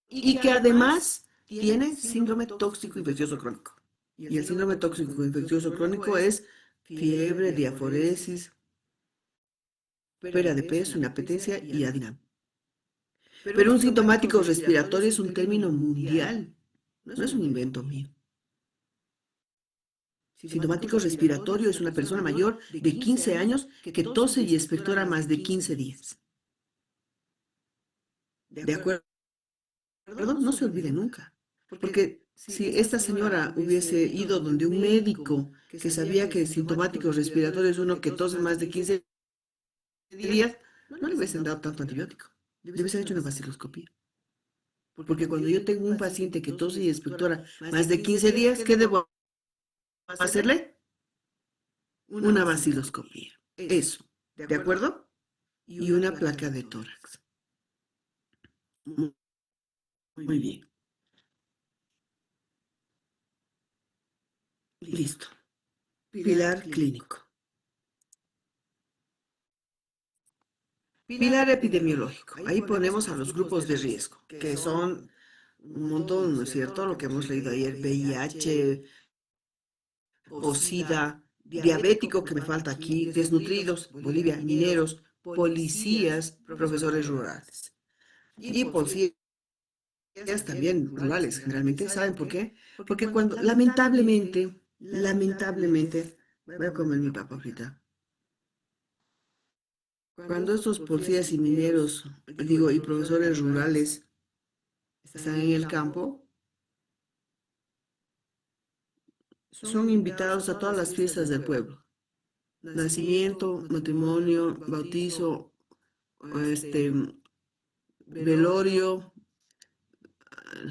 y que además tiene síndrome tóxico infeccioso crónico. Y el síndrome tóxico infeccioso crónico es fiebre, diaforesis, pérdida de peso, inapetencia y adinam. Pero un sintomático respiratorio es un término mundial, no es un invento mío. Sintomático respiratorio es una persona mayor de 15 años que tose y expectora más de 15 días. ¿De acuerdo? No se olvide nunca. Porque si esta señora hubiese ido donde un médico que sabía que sintomático respiratorio es uno que tose más de 15 días, no le hubiesen dado tanto antibiótico. Le hubiesen hecho una vaciloscopía. Porque cuando yo tengo un paciente que tose y expectora más de 15 días, ¿qué debo hacerle? Una vaciloscopía. Eso. ¿De acuerdo? Y una placa de tórax. Muy bien. Listo. Pilar clínico. Pilar epidemiológico. Ahí ponemos a los grupos de riesgo, que son un montón, ¿no es cierto? Lo que hemos leído ayer, VIH, o SIDA, diabético, que me falta aquí, desnutridos, Bolivia, mineros, policías, profesores rurales. Y policías también rurales, generalmente. ¿Saben por qué? Porque cuando, lamentablemente, voy a comer mi papa frita. Cuando estos policías y mineros, digo, y profesores rurales están en el campo, son invitados a todas las fiestas del pueblo. Nacimiento, matrimonio, bautizo, este, velorio,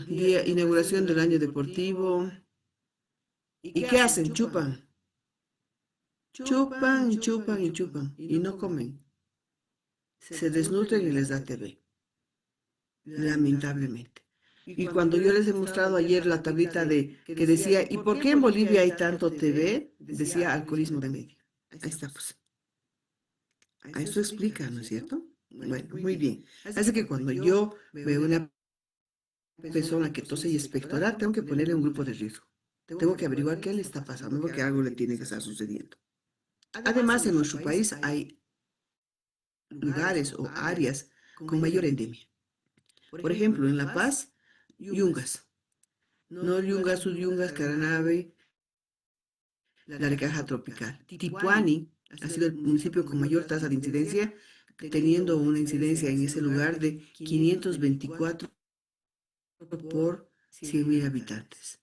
día, inauguración del año deportivo. ¿Y qué hacen? Chupan. Chupan, chupan y chupan. Y no comen. Se desnutren y les da TB. Lamentablemente. Y cuando yo les he mostrado ayer la tablita que decía, ¿y por qué en Bolivia hay tanto TB? Decía alcoholismo de medio. Ahí está, pues. A eso explica, ¿no es cierto? Bueno, muy bien. Así que cuando yo veo una persona que tose y expectora, tengo que ponerle un grupo de riesgo. Tengo que averiguar qué le está pasando porque algo le tiene que estar sucediendo. Además, en nuestro país hay lugares o áreas con mayor endemia. Por ejemplo, en La Paz, Yungas. No Yungas, Suyungas, Caranave, la Recaja Tropical. Tipuani ha sido el municipio con mayor tasa de incidencia, teniendo una incidencia en ese lugar de 524 por 100.000 habitantes.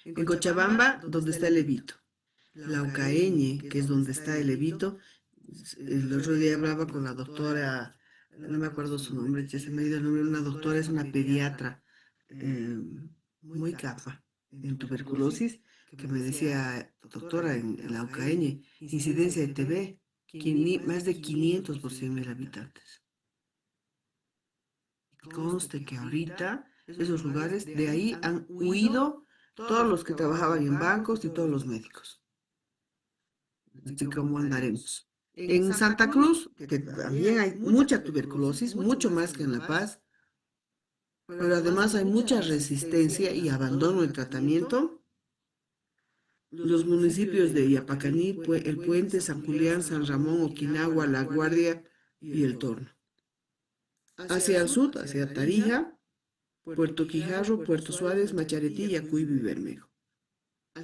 En Cochabamba, donde está el Levito. Laucaeñe, que es donde está el Levito. El otro día hablaba con la doctora, no me acuerdo su nombre, ya se me ha ido el nombre, una doctora, es una pediatra muy capa en tuberculosis, que me decía, doctora, en Laucaeñe, incidencia de TB, más de 500 por 100.000 habitantes. Conste que ahorita esos lugares, de ahí han huido todos los que trabajaban en bancos y todos los médicos. Así como andaremos. En Santa Cruz, que también hay mucha tuberculosis, mucho más que en La Paz, pero además hay mucha resistencia y abandono del tratamiento. los municipios de Yapacaní, El Puente, San Julián, San Ramón, Okinawa, La Guardia y El Torno. Hacia el sur, hacia Tarija, Puerto Quijarro, Puerto Suárez, Macharetí, Yacuiba y Bermejo.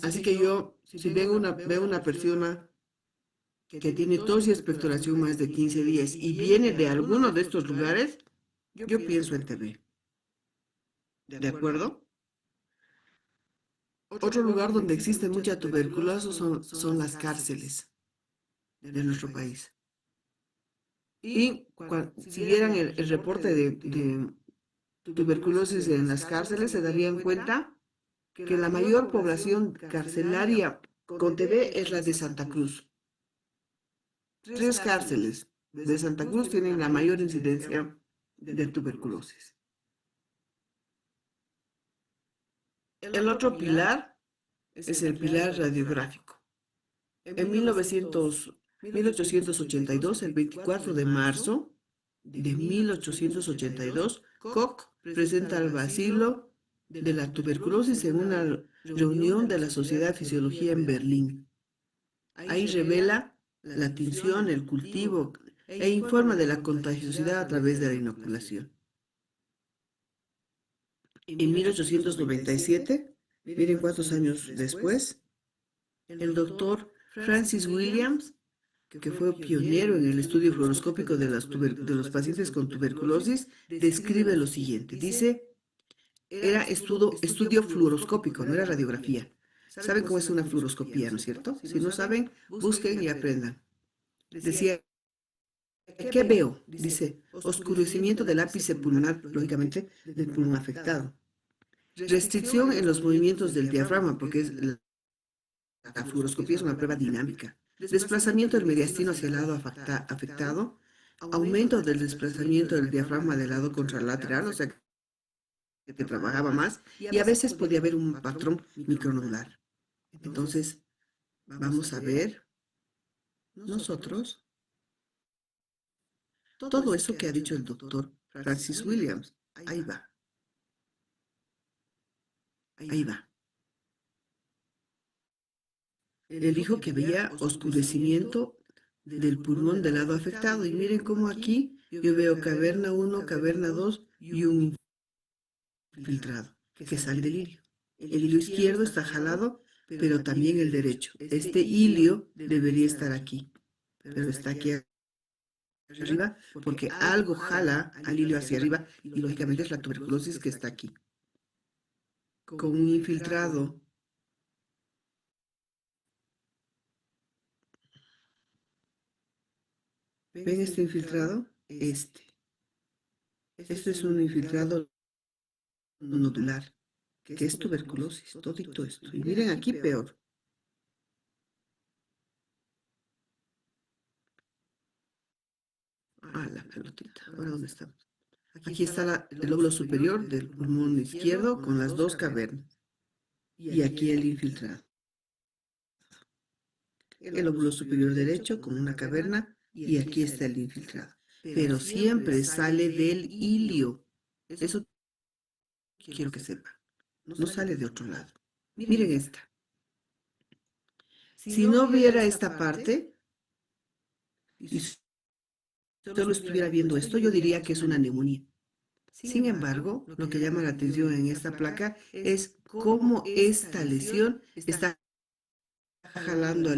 Así que yo, si veo una persona que tiene tos y expectoración más de 15 días y viene de alguno de estos lugares, yo pienso en TB. ¿De acuerdo? Otro lugar donde existe mucha tuberculosis son las cárceles de nuestro país. Y si vieran el reporte de tuberculosis en las cárceles, se darían cuenta que la mayor población carcelaria con TB es la de Santa Cruz. 3 cárceles de Santa Cruz tienen la mayor incidencia de tuberculosis. El otro pilar es el pilar radiográfico. En 1882, el 24 de marzo de 1882, Koch presenta el bacilo de la tuberculosis en una reunión de la Sociedad de Fisiología en Berlín. Ahí revela la tinción, el cultivo e informa de la contagiosidad a través de la inoculación. En 1897, miren cuántos años después, el doctor Francis Williams, que fue pionero en el estudio fluoroscópico de los pacientes con tuberculosis, describe lo siguiente. Dice, era estudio fluoroscópico, no era radiografía. ¿Saben cómo es una fluoroscopía, no es cierto? Si no saben, busquen y aprendan. Decía, ¿qué veo? Dice, oscurecimiento del ápice pulmonar, lógicamente, del pulmón afectado. Restricción en los movimientos del diafragma, porque la fluoroscopía es una prueba dinámica. Desplazamiento del mediastino hacia el lado afectado. Aumento del desplazamiento del diafragma del lado contralateral, o sea, que te trabajaba más. Y a veces podía haber un patrón micronodular. Entonces, vamos a ver nosotros todo eso que ha dicho el doctor Francis Williams. Ahí va. Ahí va. Él dijo que había oscurecimiento del pulmón del lado afectado. Y miren cómo aquí yo veo caverna 1, caverna 2 y un infiltrado que sale del ilio. El ilio izquierdo está jalado, pero también el derecho. Este ilio debería estar aquí, pero está aquí arriba porque algo jala al ilio hacia arriba y lógicamente es la tuberculosis que está aquí. Con un infiltrado. ¿Ven este infiltrado? Este es un infiltrado nodular, que es tuberculosis, todito esto. Y miren aquí peor. Ah, la pelotita. Ahora, ¿dónde estamos? Aquí está el lóbulo superior del pulmón izquierdo con las 2 cavernas. Y aquí el infiltrado. El lóbulo superior derecho con una caverna y aquí está el infiltrado. Pero siempre sale del ilio. Eso quiero que sepan. No sale de otro lado. Miren esta. Si no viera esta parte y solo estuviera viendo esto, yo diría que es una neumonía. Sin embargo, lo que llama la atención en esta placa es cómo esta lesión está jalando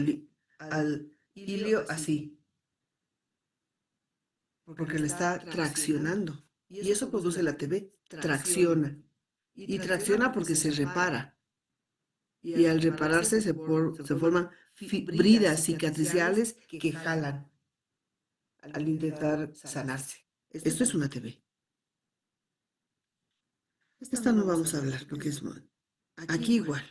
al ilio así, porque le está traccionando. Y eso produce la TB, tracciona. Y tracciona porque se repara. Y al repararse se forman bridas cicatriciales que jalan al intentar sanarse. Esto es una TB. Esta no vamos a hablar porque es aquí igual.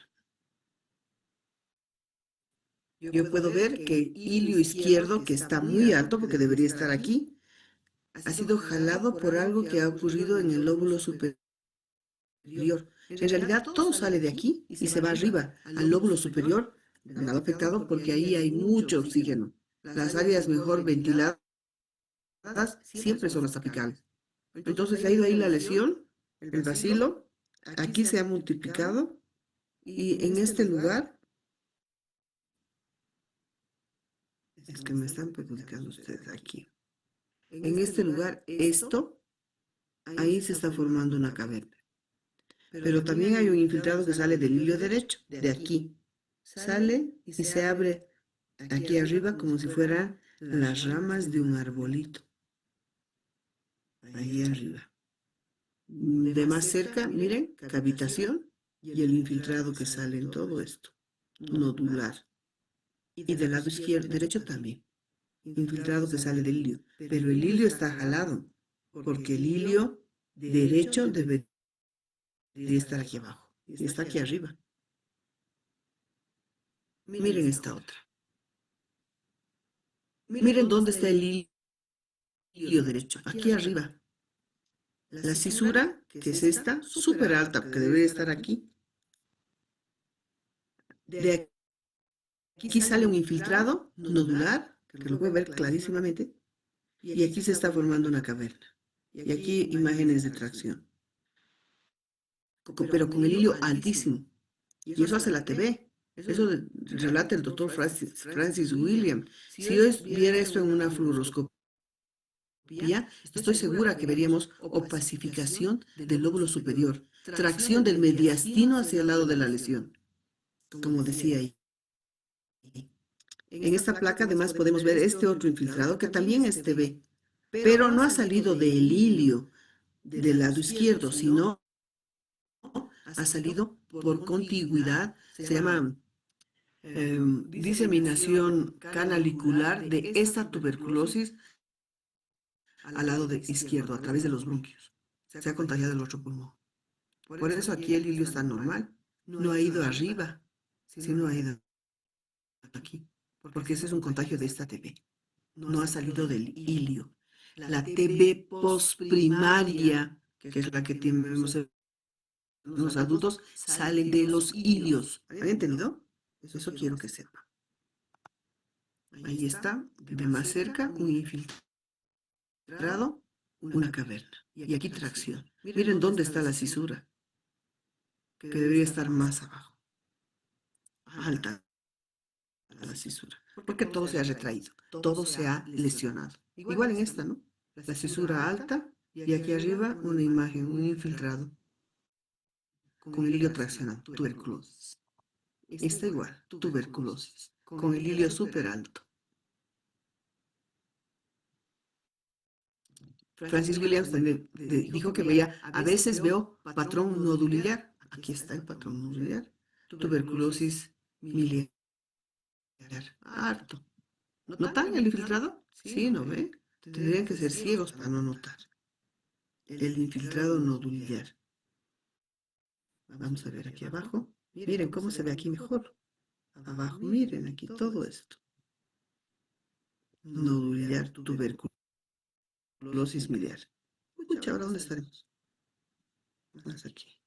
Yo puedo ver que el ilio izquierdo, que está muy alto porque debería estar aquí, ha sido jalado por algo que ha ocurrido en el lóbulo superior. En realidad todo sale de aquí y se va arriba, al lóbulo superior, al lado afectado, porque ahí hay mucho oxígeno. Las áreas mejor ventiladas siempre son las apicales. Entonces ha ido ahí la lesión, el bacilo, aquí se ha multiplicado y en este lugar Es que me están perjudicando ustedes aquí. En este lugar, esto, ahí se está formando una caverna. Pero también hay un infiltrado que sale del hilo derecho, de aquí. Sale y se abre aquí arriba como si fueran las ramas de un arbolito. Ahí arriba. De más cerca, miren, cavitación y el infiltrado que sale en todo esto. Nodular. Y del lado izquierdo, derecho también. Infiltrado que sale del hilio. Pero el hilio está jalado, porque el hilio derecho debería estar aquí abajo. Y está aquí arriba. Miren esta otra. Miren dónde está el hilio derecho. Aquí arriba. La cisura, que es esta, súper alta, que debería estar aquí. De aquí sale un infiltrado nodular, que lo puede ver clarísimamente. Y aquí se está formando una caverna. Y aquí imágenes de tracción. Pero con el hilo altísimo. Y eso hace la TV. Eso relata el doctor Francis William. Si yo viera esto en una fluoroscopia, estoy segura que veríamos opacificación del lóbulo superior, tracción del mediastino hacia el lado de la lesión, como decía ahí. En esta placa además podemos ver este otro infiltrado que también es TV, pero no ha salido del hilio del lado izquierdo, sino ha salido por contigüidad, se llama diseminación canalicular de esta tuberculosis al lado izquierdo, a través de los bronquios. Se ha contagiado el otro pulmón. Por eso aquí el hilio está normal. No ha ido arriba, sino ha ido aquí. Porque ese es un contagio de esta TB. No ha salido del hilio. La TB postprimaria, que es la que tenemos en los adultos, sale de los hilios. ¿Han entendido? Eso quiero que sepan. Ahí está, de más cerca, un infiltrado, una caverna. Y aquí tracción. Miren dónde está la cisura, que debería estar más abajo. Alta la cisura. Porque todo se ha retraído, todo se ha lesionado. Igual en esta, ¿no? La cisura alta y aquí arriba una imagen, un infiltrado con el hilio traccionado, tuberculosis. Esta igual, tuberculosis, con el hilio súper alto. Francis Williams también dijo que veía, a veces veo patrón nodular. Aquí está el patrón nodular. Tuberculosis miliar. Harto. ¿Notan el infiltrado? Sí, ¿no ve? Tendrían que ser ciegos para no notar. El infiltrado nodular. Vamos a ver aquí abajo. Miren cómo se ve aquí mejor. Abajo, miren aquí todo esto. Nodular, tuberculosis miliar. Pucha, ¿ahora dónde estaremos? Más aquí.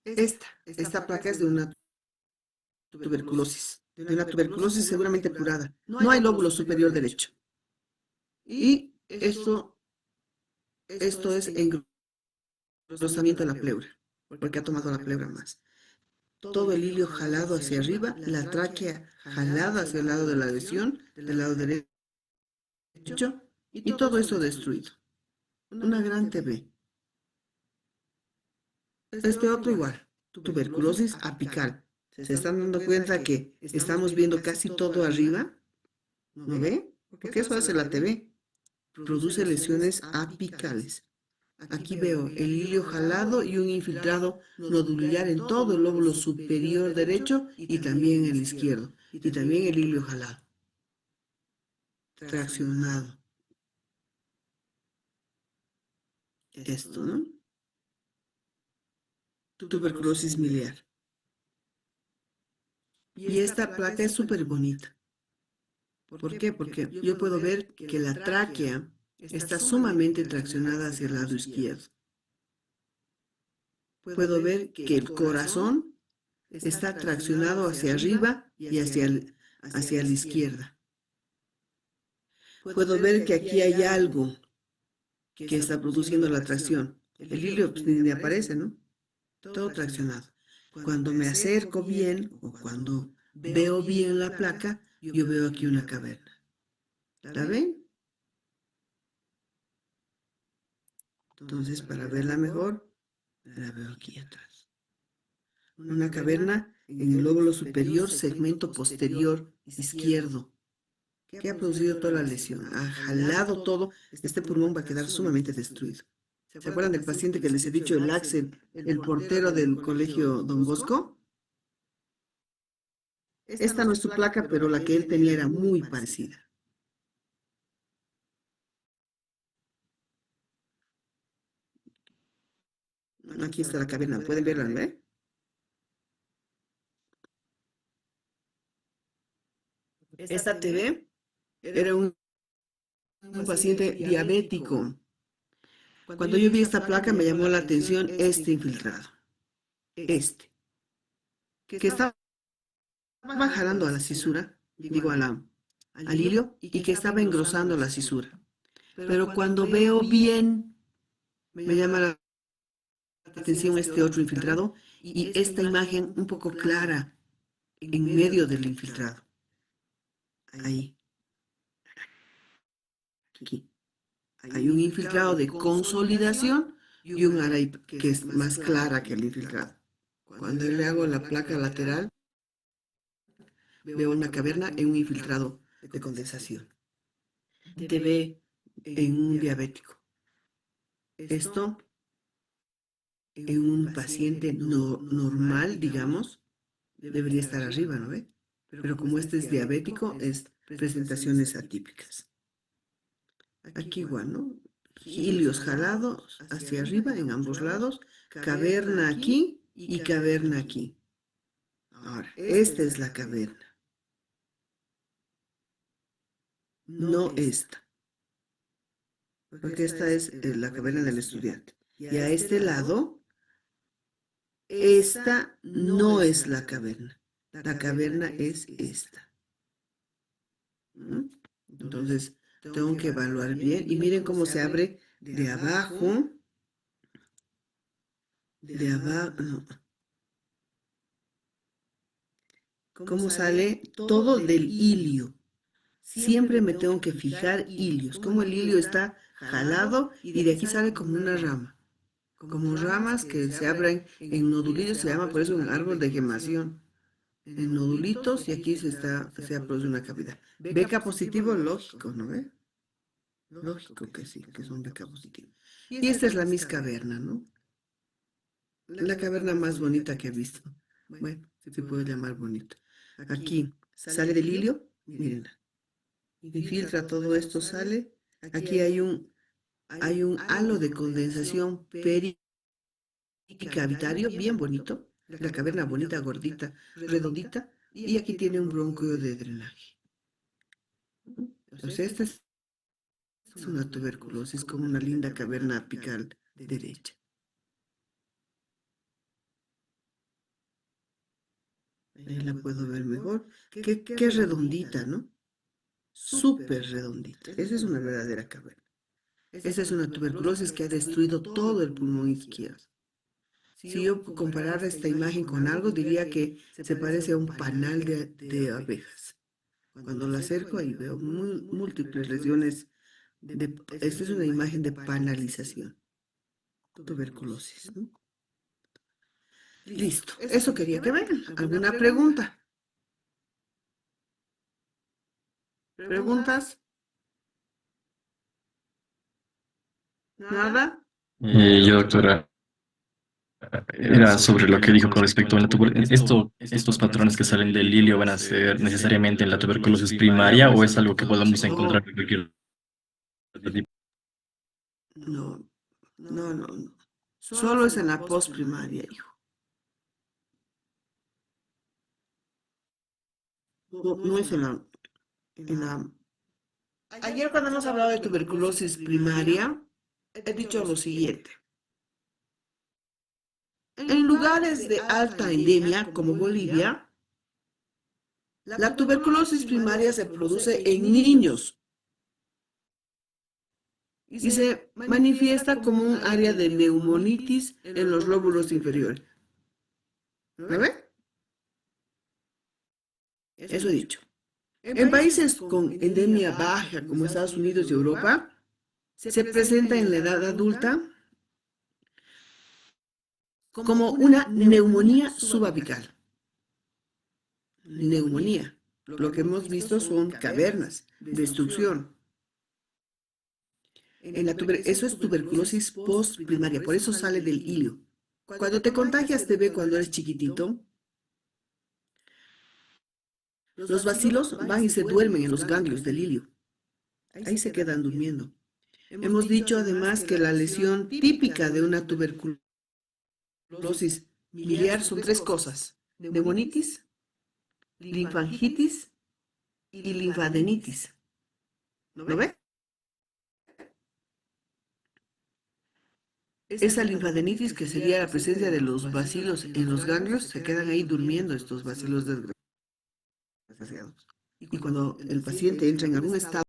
Esta placa es de una tuberculosis. De una tuberculosis seguramente curada. No hay lóbulo superior derecho. Y esto es engrosamiento de la pleura, porque ha tomado la pleura más. Todo el hilio jalado hacia arriba, la tráquea jalada hacia el lado de la lesión, del lado derecho, y todo eso destruido. Una gran TB. Este otro igual, tuberculosis apical. ¿Se están dando cuenta que estamos viendo casi todo arriba? ¿No ve? Porque eso hace la TB. Produce lesiones apicales. Aquí veo el hilio jalado y un infiltrado nodular en todo el lóbulo superior derecho y también el izquierdo. Y también el hilio jalado. Traccionado. Esto, ¿no? Tuberculosis miliar. Y esta placa es súper bonita. ¿Por qué? Porque yo puedo ver que la tráquea está sumamente traccionada hacia el lado izquierdo. Puedo ver que el corazón está traccionado hacia arriba y hacia la izquierda. Puedo ver que aquí hay algo que está produciendo la tracción. El hilio pues, ni aparece, ¿no? Todo traccionado. Cuando me acerco bien o cuando veo bien la placa, yo veo aquí una caverna. ¿La ven? Entonces, para verla mejor, la veo aquí atrás. Una caverna en el lóbulo superior, segmento posterior izquierdo, que ha producido toda la lesión, ha jalado todo. Este pulmón va a quedar sumamente destruido. ¿Se acuerdan del paciente que les he dicho, el Axel, el portero del colegio Don Bosco? Esta no es su placa, pero la que él tenía era muy parecida. Aquí está la caverna, ¿pueden verla, no? Esta TV era un paciente diabético. Cuando yo vi esta placa me llamó la atención este infiltrado. Que estaba jalando a la cisura, digo al hilio, y que estaba engrosando la cisura. Pero cuando veo bien, me llama la atención este otro infiltrado y esta imagen un poco clara en medio del infiltrado. Ahí. Aquí. Hay un infiltrado de consolidación y un área que es más clara que el infiltrado. Cuando le hago la placa lateral, veo una caverna en un infiltrado de condensación. Te ve en un diabético. Esto en un paciente normal, digamos, debería estar arriba, ¿no ve? Pero como este es diabético, es presentaciones atípicas. Aquí igual, ¿no? Hilios jalados hacia arriba en ambos lados, caverna aquí y caverna aquí. Ahora, esta es la caverna. No esta. Porque esta es la caverna del estudiante. Y a este lado, esta no es la caverna. La caverna es esta. ¿Mm? Entonces, tengo que evaluar bien. Y miren cómo se abre de abajo. De abajo. No. Cómo sale todo del hilio. Siempre me tengo que fijar hilios. Cómo el hilio está jalado y de aquí sale como una rama. Como ramas que se abren en nodulillos, se llama por eso un árbol de gemación. En nodulitos y aquí se produce una cavidad. Beca positivo, lógico, ¿no ve? Lógico que sí, que es un beca positivo. Y esta es la Miss Caverna, ¿no? La caverna más bonita que he visto. Bueno, se puede llamar bonita. Aquí sale del hilio, miren, infiltra todo esto, sale. Aquí hay un halo de condensación pericavitario bien bonito. La caverna bonita, gordita, redondita. Y aquí tiene un bronquio de drenaje. Entonces, esta es una tuberculosis con una linda caverna apical derecha. Ahí la puedo ver mejor. Qué redondita, ¿no? Súper redondita. Esa es una verdadera caverna. Esa es una tuberculosis que ha destruido todo el pulmón izquierdo. Si yo comparara esta imagen con algo, diría que se parece a un panal de abejas. Cuando la acerco ahí veo múltiples lesiones. Esta es una imagen de panalización. Tuberculosis, ¿no? Listo. Eso quería que vean. ¿Alguna pregunta? ¿Preguntas? ¿Nada? Yo, doctora, era sobre lo que dijo con respecto a la estos patrones que salen del hilio van a ser necesariamente en la tuberculosis primaria o es algo que podemos encontrar en cualquier tipo. No, no. Solo es en la postprimaria, hijo. No es en la... Ayer cuando hemos hablado de tuberculosis primaria, he dicho lo siguiente. En lugares de alta endemia, como Bolivia, la tuberculosis primaria se produce en niños y se manifiesta como un área de neumonitis en los lóbulos inferiores. ¿Lo ve? Eso he dicho. En países con endemia baja, como Estados Unidos y Europa, se presenta en la edad adulta como una neumonía subapical. Neumonía. Lo que hemos visto son cavernas, destrucción. Eso es tuberculosis postprimaria, por eso sale del hilio. Cuando te contagias TB cuando eres chiquitito, los bacilos van y se duermen en los ganglios del hilio. Ahí se quedan durmiendo. Hemos dicho además que la lesión típica de una tuberculosis biliar son tres cosas: neumonitis, linfangitis y linfadenitis. ¿Lo ve? Esa linfadenitis, que sería la presencia de los bacilos en los ganglios, se quedan ahí durmiendo estos bacilos desgraciados. Y cuando el paciente entra en algún estado